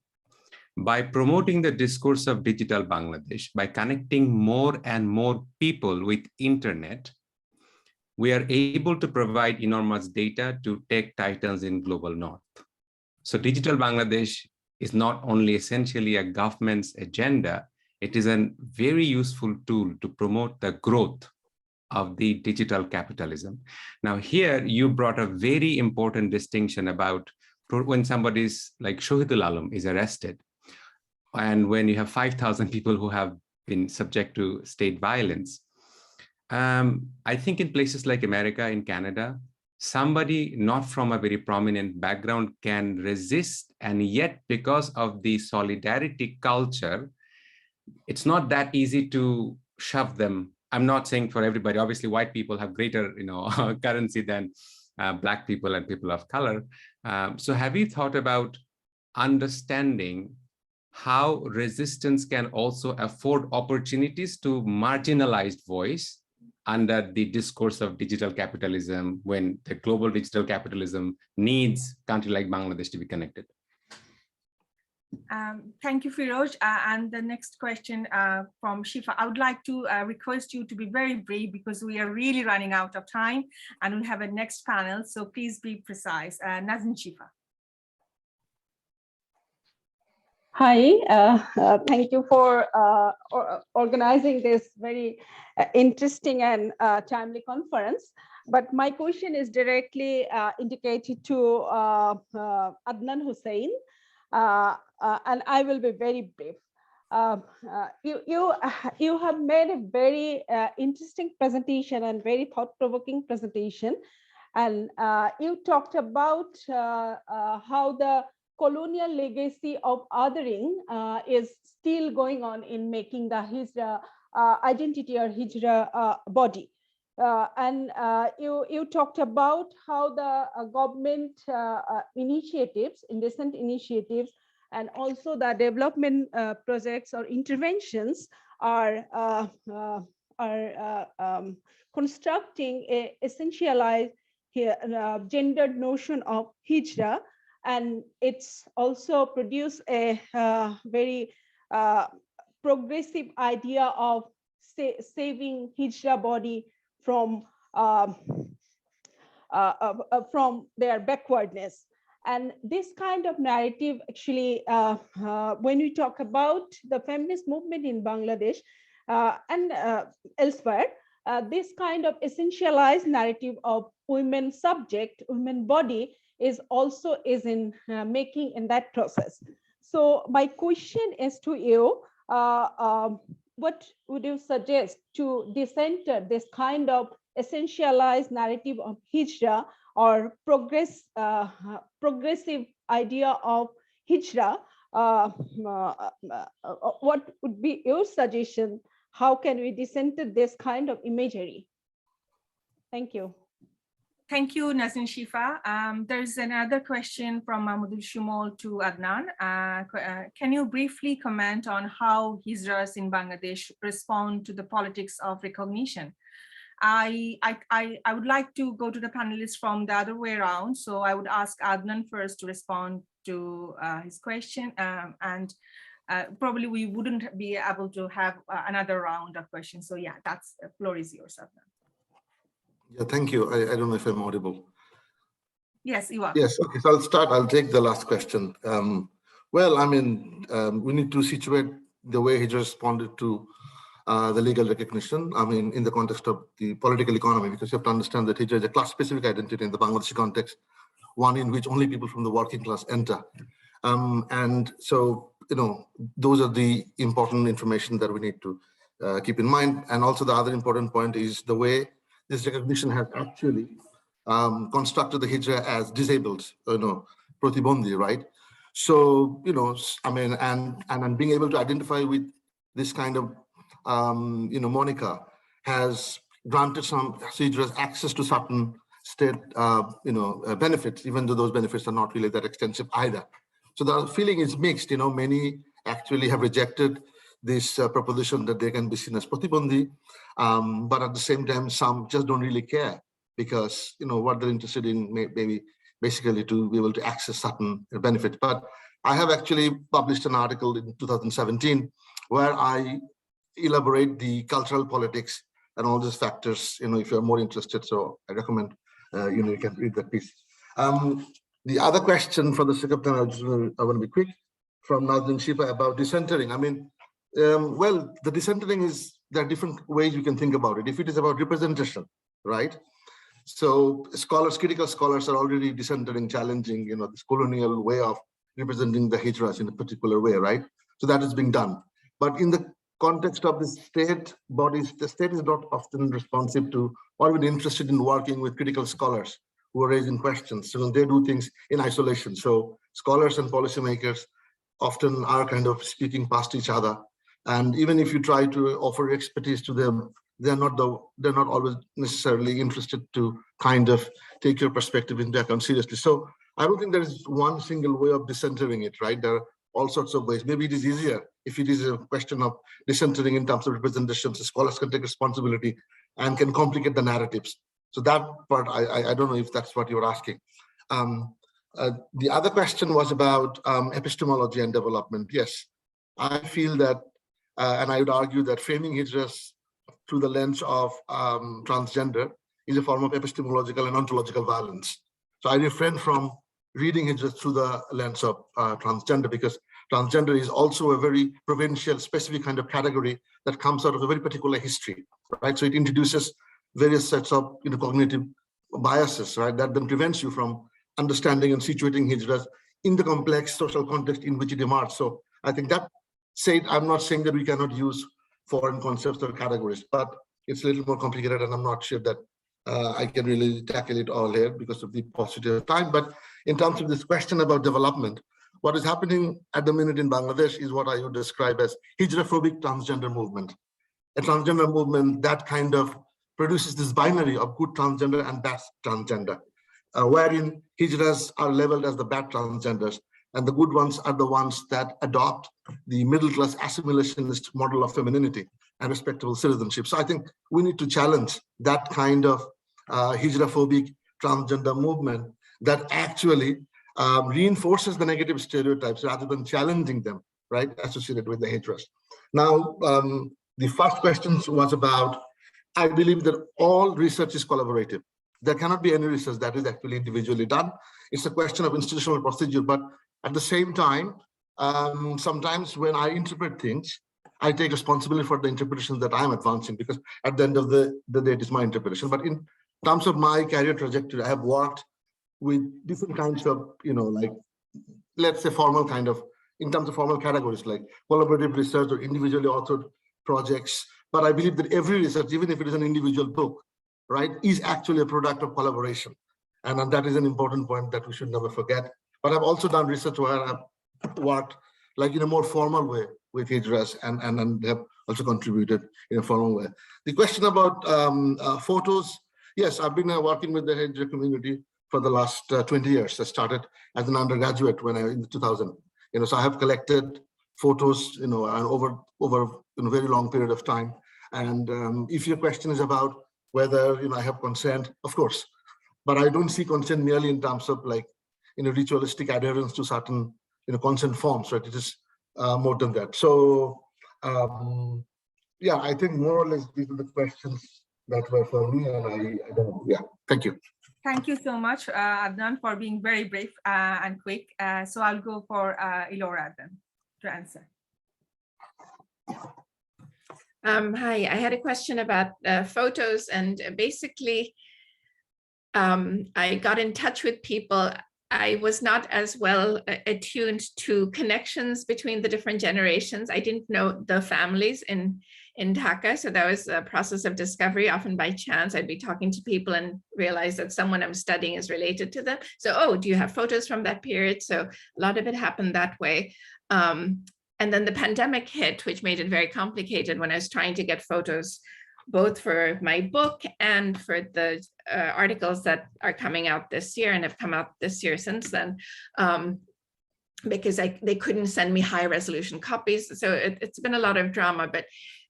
By promoting the discourse of digital Bangladesh, by connecting more and more people with internet, we are able to provide enormous data to tech titans in global north. So digital Bangladesh is not only essentially a government's agenda, it is a very useful tool to promote the growth of the digital capitalism. Now here you brought a very important distinction about when somebody's like Shohidul Alam is arrested, and when you have 5,000 people who have been subject to state violence. I think in places like America, in Canada, somebody not from a very prominent background can resist, and yet because of the solidarity culture, it's not that easy to shove them. I'm not saying for everybody, obviously white people have greater currency than Black people and people of color. So have you thought about understanding how resistance can also afford opportunities to marginalized voice under the discourse of digital capitalism when the global digital capitalism needs a country like Bangladesh to be connected? Thank you, Firoz. And the next question from Shifa. I would like to request you to be very brief because we are really running out of time and we'll have a next panel. So please be precise. Nazin Shifa. Hi, thank you for organizing this very interesting and timely conference. But my question is directly indicated to Adnan Hossain, and I will be very brief. You have made a very interesting presentation and very thought-provoking presentation, and you talked about how the colonial legacy of othering is still going on in making the Hijra identity or Hijra body. And you talked about how the government initiatives, indecent initiatives, and also the development projects or interventions are constructing a essentialized gendered notion of Hijra. And it's also produced a very progressive idea of saving Hijra body from their backwardness. And this kind of narrative actually, when we talk about the feminist movement in Bangladesh and elsewhere, this kind of essentialized narrative of women subject, women body, is also in making in that process. So my question is to you, what would you suggest to decenter this kind of essentialized narrative of Hijra or progressive idea of Hijra? What would be your suggestion? How can we decenter this kind of imagery? Thank you. Thank you, Nazin Shifa. There's another question from Mahmoudul Shumol to Adnan. Can you briefly comment on how Hijras in Bangladesh respond to the politics of recognition? I would like to go to the panelists from the other way around. So I would ask Adnan first to respond to his question, and probably we wouldn't be able to have another round of questions. So yeah, that's the floor is yours, Adnan. Yeah, thank you. I don't know if I'm audible. Yes, you are. Yes, okay, so I'll start. I'll take the last question. Well, I mean, we need to situate the way Hijra responded to the legal recognition, I mean, in the context of the political economy, because you have to understand that Hijra is a class-specific identity in the Bangladeshi context, one in which only people from the working class enter. And so, those are the important information that we need to keep in mind. And also the other important point is the way this recognition has actually constructed the Hijra as disabled, Pratibondi, right? So, and being able to identify with this kind of, moniker has granted some Hijras access to certain state, benefits, even though those benefits are not really that extensive either. So the feeling is mixed. Many actually have rejected this proposition that they can be seen as Pratibondi, but at the same time, some just don't really care because what they're interested in maybe basically to be able to access certain benefits. But I have actually published an article in 2017 where I elaborate the cultural politics and all these factors. If you're more interested, so I recommend you can read that piece. The other question for the sake of time, I want to be quick, from Nasrin Shifa about decentering. Well, the decentering is, there are different ways you can think about it. If it is about representation, right? So critical scholars are already decentering, challenging, this colonial way of representing the Hijras in a particular way, right? So that is being done. But in the context of the state bodies, the state is not often responsive to or even interested in working with critical scholars who are raising questions. So they do things in isolation. So scholars and policymakers often are kind of speaking past each other. And even if you try to offer expertise to them, they're not always necessarily interested to kind of take your perspective into account seriously. So I don't think there is one single way of decentering it, right? There are all sorts of ways. Maybe it is easier if it is a question of decentering in terms of representation, so scholars can take responsibility and can complicate the narratives. So that part, I don't know if that's what you're asking. The other question was about epistemology and development. Yes, I feel that, and I would argue that framing Hijras through the lens of transgender is a form of epistemological and ontological violence. So I refrain from reading Hijras through the lens of transgender, because transgender is also a very provincial, specific kind of category that comes out of a very particular history, right? So it introduces various sets of cognitive biases, right? That then prevents you from understanding and situating Hijras in the complex social context in which it emerged. So I think that said, I'm not saying that we cannot use foreign concepts or categories, but it's a little more complicated, and I'm not sure that I can really tackle it all here because of the paucity of time. But in terms of this question about development, what is happening at the minute in Bangladesh is what I would describe as Hijra-phobic transgender movement. A transgender movement that kind of produces this binary of good transgender and bad transgender, wherein Hijras are labeled as the bad transgenders, and the good ones are the ones that adopt the middle-class assimilationist model of femininity and respectable citizenship. So I think we need to challenge that kind of Hijra-phobic transgender movement that actually reinforces the negative stereotypes rather than challenging them, right, associated with the Hijras. Now, the first question was about, I believe that all research is collaborative. There cannot be any research that is actually individually done. It's a question of institutional procedure, but at the same time, sometimes when I interpret things, I take responsibility for the interpretation that I'm advancing, because at the end of the day, it is my interpretation. But in terms of my career trajectory, I have worked with different kinds of, like, let's say formal kind of, in terms of formal categories, like collaborative research or individually authored projects. But I believe that every research, even if it is an individual book, right, is actually a product of collaboration. And that is an important point that we should never forget. But I've also done research where I've worked like in a more formal way with Hijras and have also contributed in a formal way. The question about photos, yes, I've been working with the Hijra community for the last 20 years. I started as an undergraduate when in 2000. So I have collected photos, and over a very long period of time. And if your question is about whether I have consent, of course, but I don't see consent merely in terms of like ritualistic adherence to certain consent forms, right? It is more than that. So yeah, I think more or less these are the questions that were for me, and I don't know. Yeah, thank you. Thank you so much, Adnan, for being very brave and quick. So I'll go for Elora then to answer. Hi, I had a question about photos, and basically I got in touch with people. I was not as well attuned to connections between the different generations. I didn't know the families in Dhaka. So that was a process of discovery, often by chance. I'd be talking to people and realize that someone I'm studying is related to them. So, oh, do you have photos from that period? So a lot of it happened that way. And then the pandemic hit, which made it very complicated when I was trying to get photos, both for my book and for the articles that are coming out this year and have come out this year since then, because they couldn't send me high resolution copies. So it's been a lot of drama, but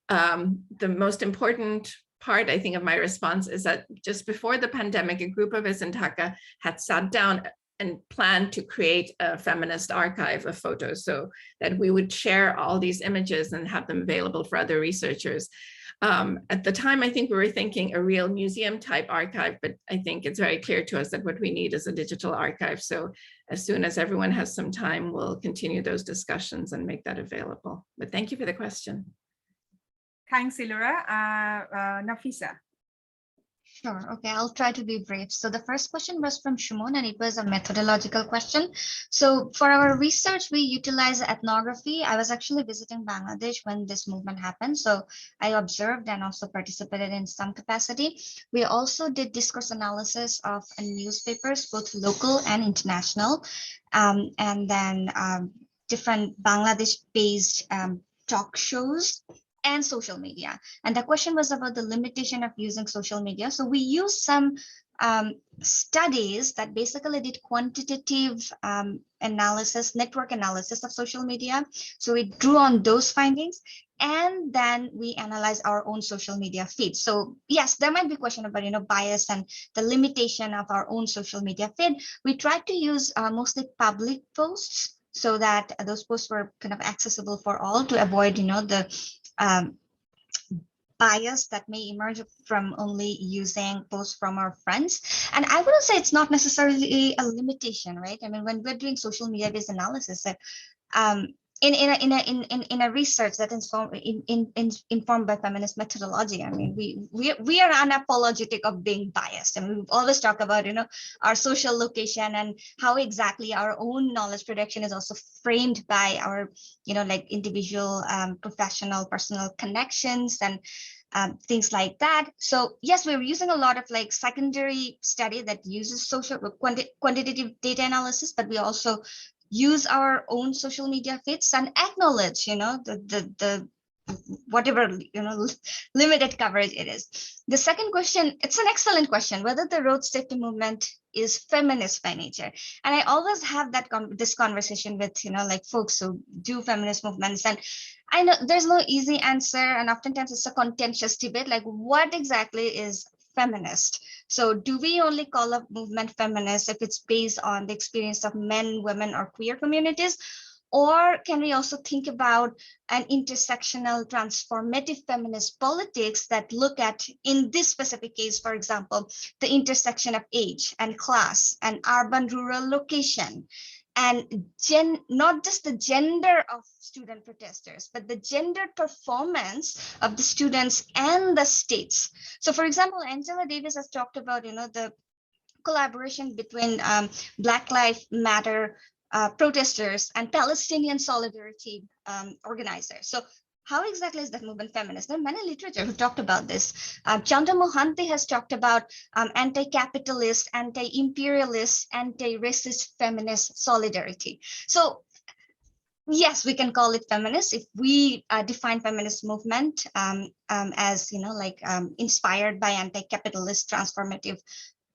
the most important part, I think, of my response is that just before the pandemic, a group of us in Dhaka had sat down and planned to create a feminist archive of photos so that we would share all these images and have them available for other researchers. At the time, I think we were thinking a real museum type archive, but I think it's very clear to us that what we need is a digital archive. So as soon as everyone has some time, we'll continue those discussions and make that available. But thank you for the question. Thanks, Elora. Nafisa. Sure. Okay, I'll try to be brief. So the first question was from Shumon, and it was a methodological question. So for our research, we utilize ethnography. I was actually visiting Bangladesh when this movement happened. So I observed and also participated in some capacity. We also did discourse analysis of newspapers, both local and international, and then different Bangladesh-based talk shows and social media. And the question was about the limitation of using social media. So we used some studies that basically did quantitative analysis, network analysis of social media. So we drew on those findings, and then we analyze our own social media feed. So yes, there might be a question about bias and the limitation of our own social media feed. We tried to use mostly public posts so that those posts were kind of accessible for all to avoid the bias that may emerge from only using posts from our friends. And I wouldn't say it's not necessarily a limitation, right? I mean, when we're doing social media based analysis, in a research that is informed by feminist methodology, I mean, we are unapologetic of being biased. I mean, we always talk about our social location and how exactly our own knowledge production is also framed by our like individual, professional, personal connections and things like that. So yes, we're using a lot of like secondary study that uses social quantitative data analysis, but we also use our own social media feeds and acknowledge, the whatever, limited coverage it is. The second question, it's an excellent question, whether the road safety movement is feminist by nature. And I always have this conversation with, like folks who do feminist movements. And I know there's no easy answer. And oftentimes it's a contentious debate, like what exactly is feminist? So do we only call a movement feminist if it's based on the experience of men, women, or queer communities? Or can we also think about an intersectional transformative feminist politics that look at, in this specific case, for example, the intersection of age and class and urban-rural location, and not just the gender of student protesters, but the gender performance of the students and the states. So for example, Angela Davis has talked about, the collaboration between Black Lives Matter protesters and Palestinian solidarity organizers. So how exactly is that movement feminist? There are many literature who talked about this. Chandra Mohanty has talked about anti-capitalist, anti-imperialist, anti-racist feminist solidarity. So yes, we can call it feminist if we define feminist movement as inspired by anti-capitalist transformative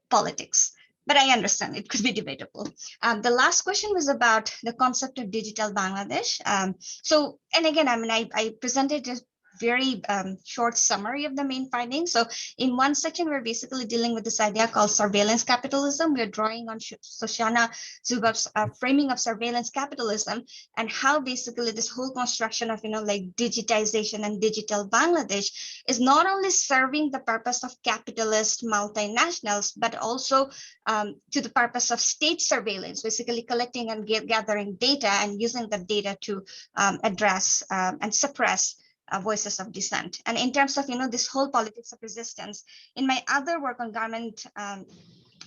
politics. But I understand it could be debatable. The last question was about the concept of digital Bangladesh. And again, I mean, I presented a very short summary of the main findings. So in one section, we're basically dealing with this idea called surveillance capitalism. We're drawing on Shoshana Zuboff's framing of surveillance capitalism and how basically this whole construction of, like digitization and digital Bangladesh is not only serving the purpose of capitalist multinationals, but also to the purpose of state surveillance, basically collecting and gathering data and using the data to address and suppress voices of dissent. And in terms of, this whole politics of resistance, in my other work on garment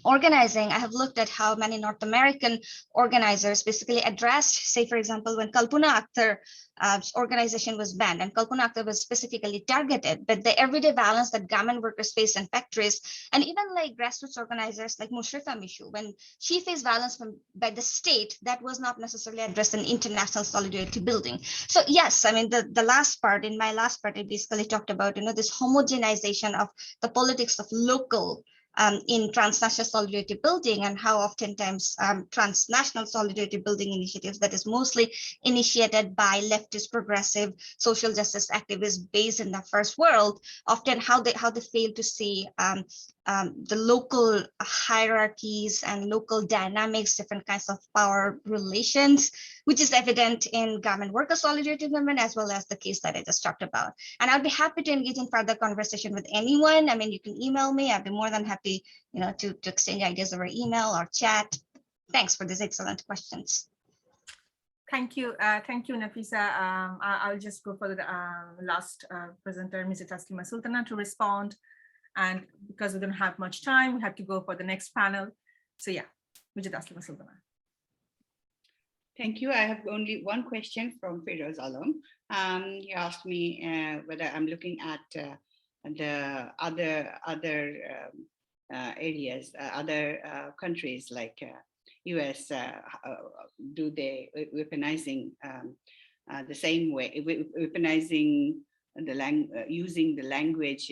organizing, I have looked at how many North American organizers basically addressed, say, for example, when Kalpana Akhtar's organization was banned, and Kalpana Akhtar was specifically targeted, but the everyday violence that garment workers face in factories, and even like grassroots organizers like Mushrifa Mishu, when she faced violence by the state, that was not necessarily addressed in international solidarity building. So yes, I mean, the last part, in my last part, I basically talked about, this homogenization of the politics of local in transnational solidarity building, and how oftentimes transnational solidarity building initiatives that is mostly initiated by leftist progressive social justice activists based in the first world, often how they fail to see the local hierarchies and local dynamics, different kinds of power relations, which is evident in garment worker solidarity movement, as well as the case that I just talked about. And I'd be happy to engage in further conversation with anyone. I mean, you can email me. I'd be more than happy, to exchange ideas over email or chat. Thanks for these excellent questions. Thank you, Nafisa. I'll just go for the last presenter, Mr. Taslima Sultana, to respond. And because we don't have much time, we have to go for the next panel. So yeah, Mr. Taslima Sultana. Thank you. I have only one question from Firoz Alam. He asked me whether I'm looking at the other areas, other countries like US, do they weaponizing the same way, weaponizing using the language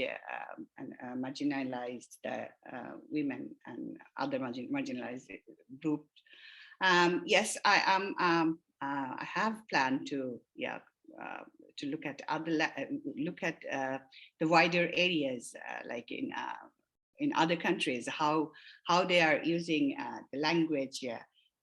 and marginalized women and other marginalized groups. Yes, I have planned to look at the wider areas, like in other countries, how they are using the language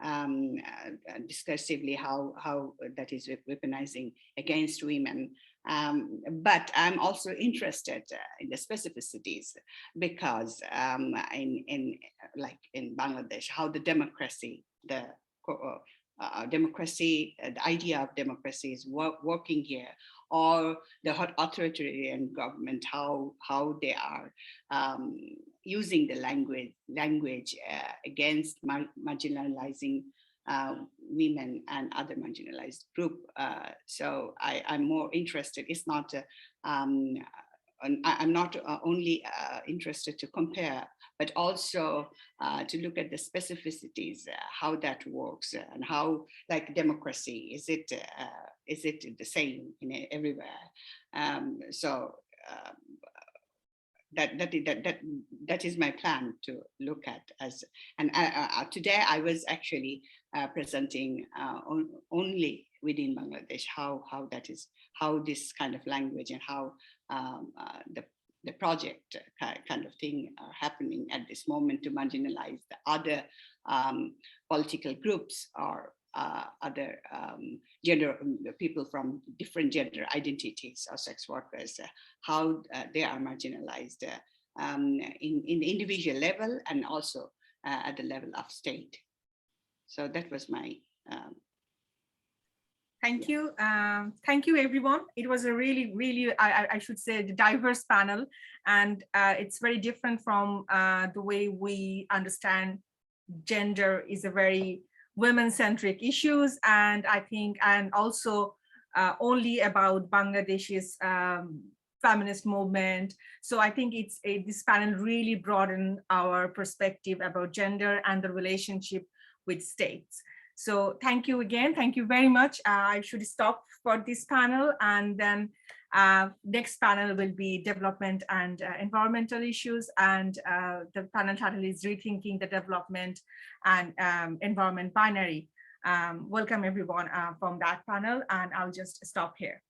discursively, how that is weaponizing against women. But I'm also interested in the specificities, because in Bangladesh, how the democracy, the idea of democracy is working here, or the authoritarian government, how they are using the language against marginalizing women and other marginalized group. So I'm more interested. It's not, I'm not only interested to compare, but also to look at the specificities, how that works, and how, like democracy, is it the same in everywhere? That is my plan to look at today I was actually presenting only within Bangladesh, how this kind of language and how the project kind of thing are happening at this moment to marginalize the other political groups or other gender people from different gender identities or sex workers, how they are marginalized in the individual level and also at the level of state. So that was my Thank you. Thank you, everyone. It was a really, I should say, diverse panel. And it's very different from the way we understand gender is a very women-centric issues. And I think, and also only about Bangladesh's feminist movement. So I think this panel really broadened our perspective about gender and the relationship with states. So thank you again. Thank you very much. I should stop for this panel, and then next panel will be development and environmental issues. And the panel title is Rethinking the Development and Environment Binary. Welcome everyone from that panel, and I'll just stop here.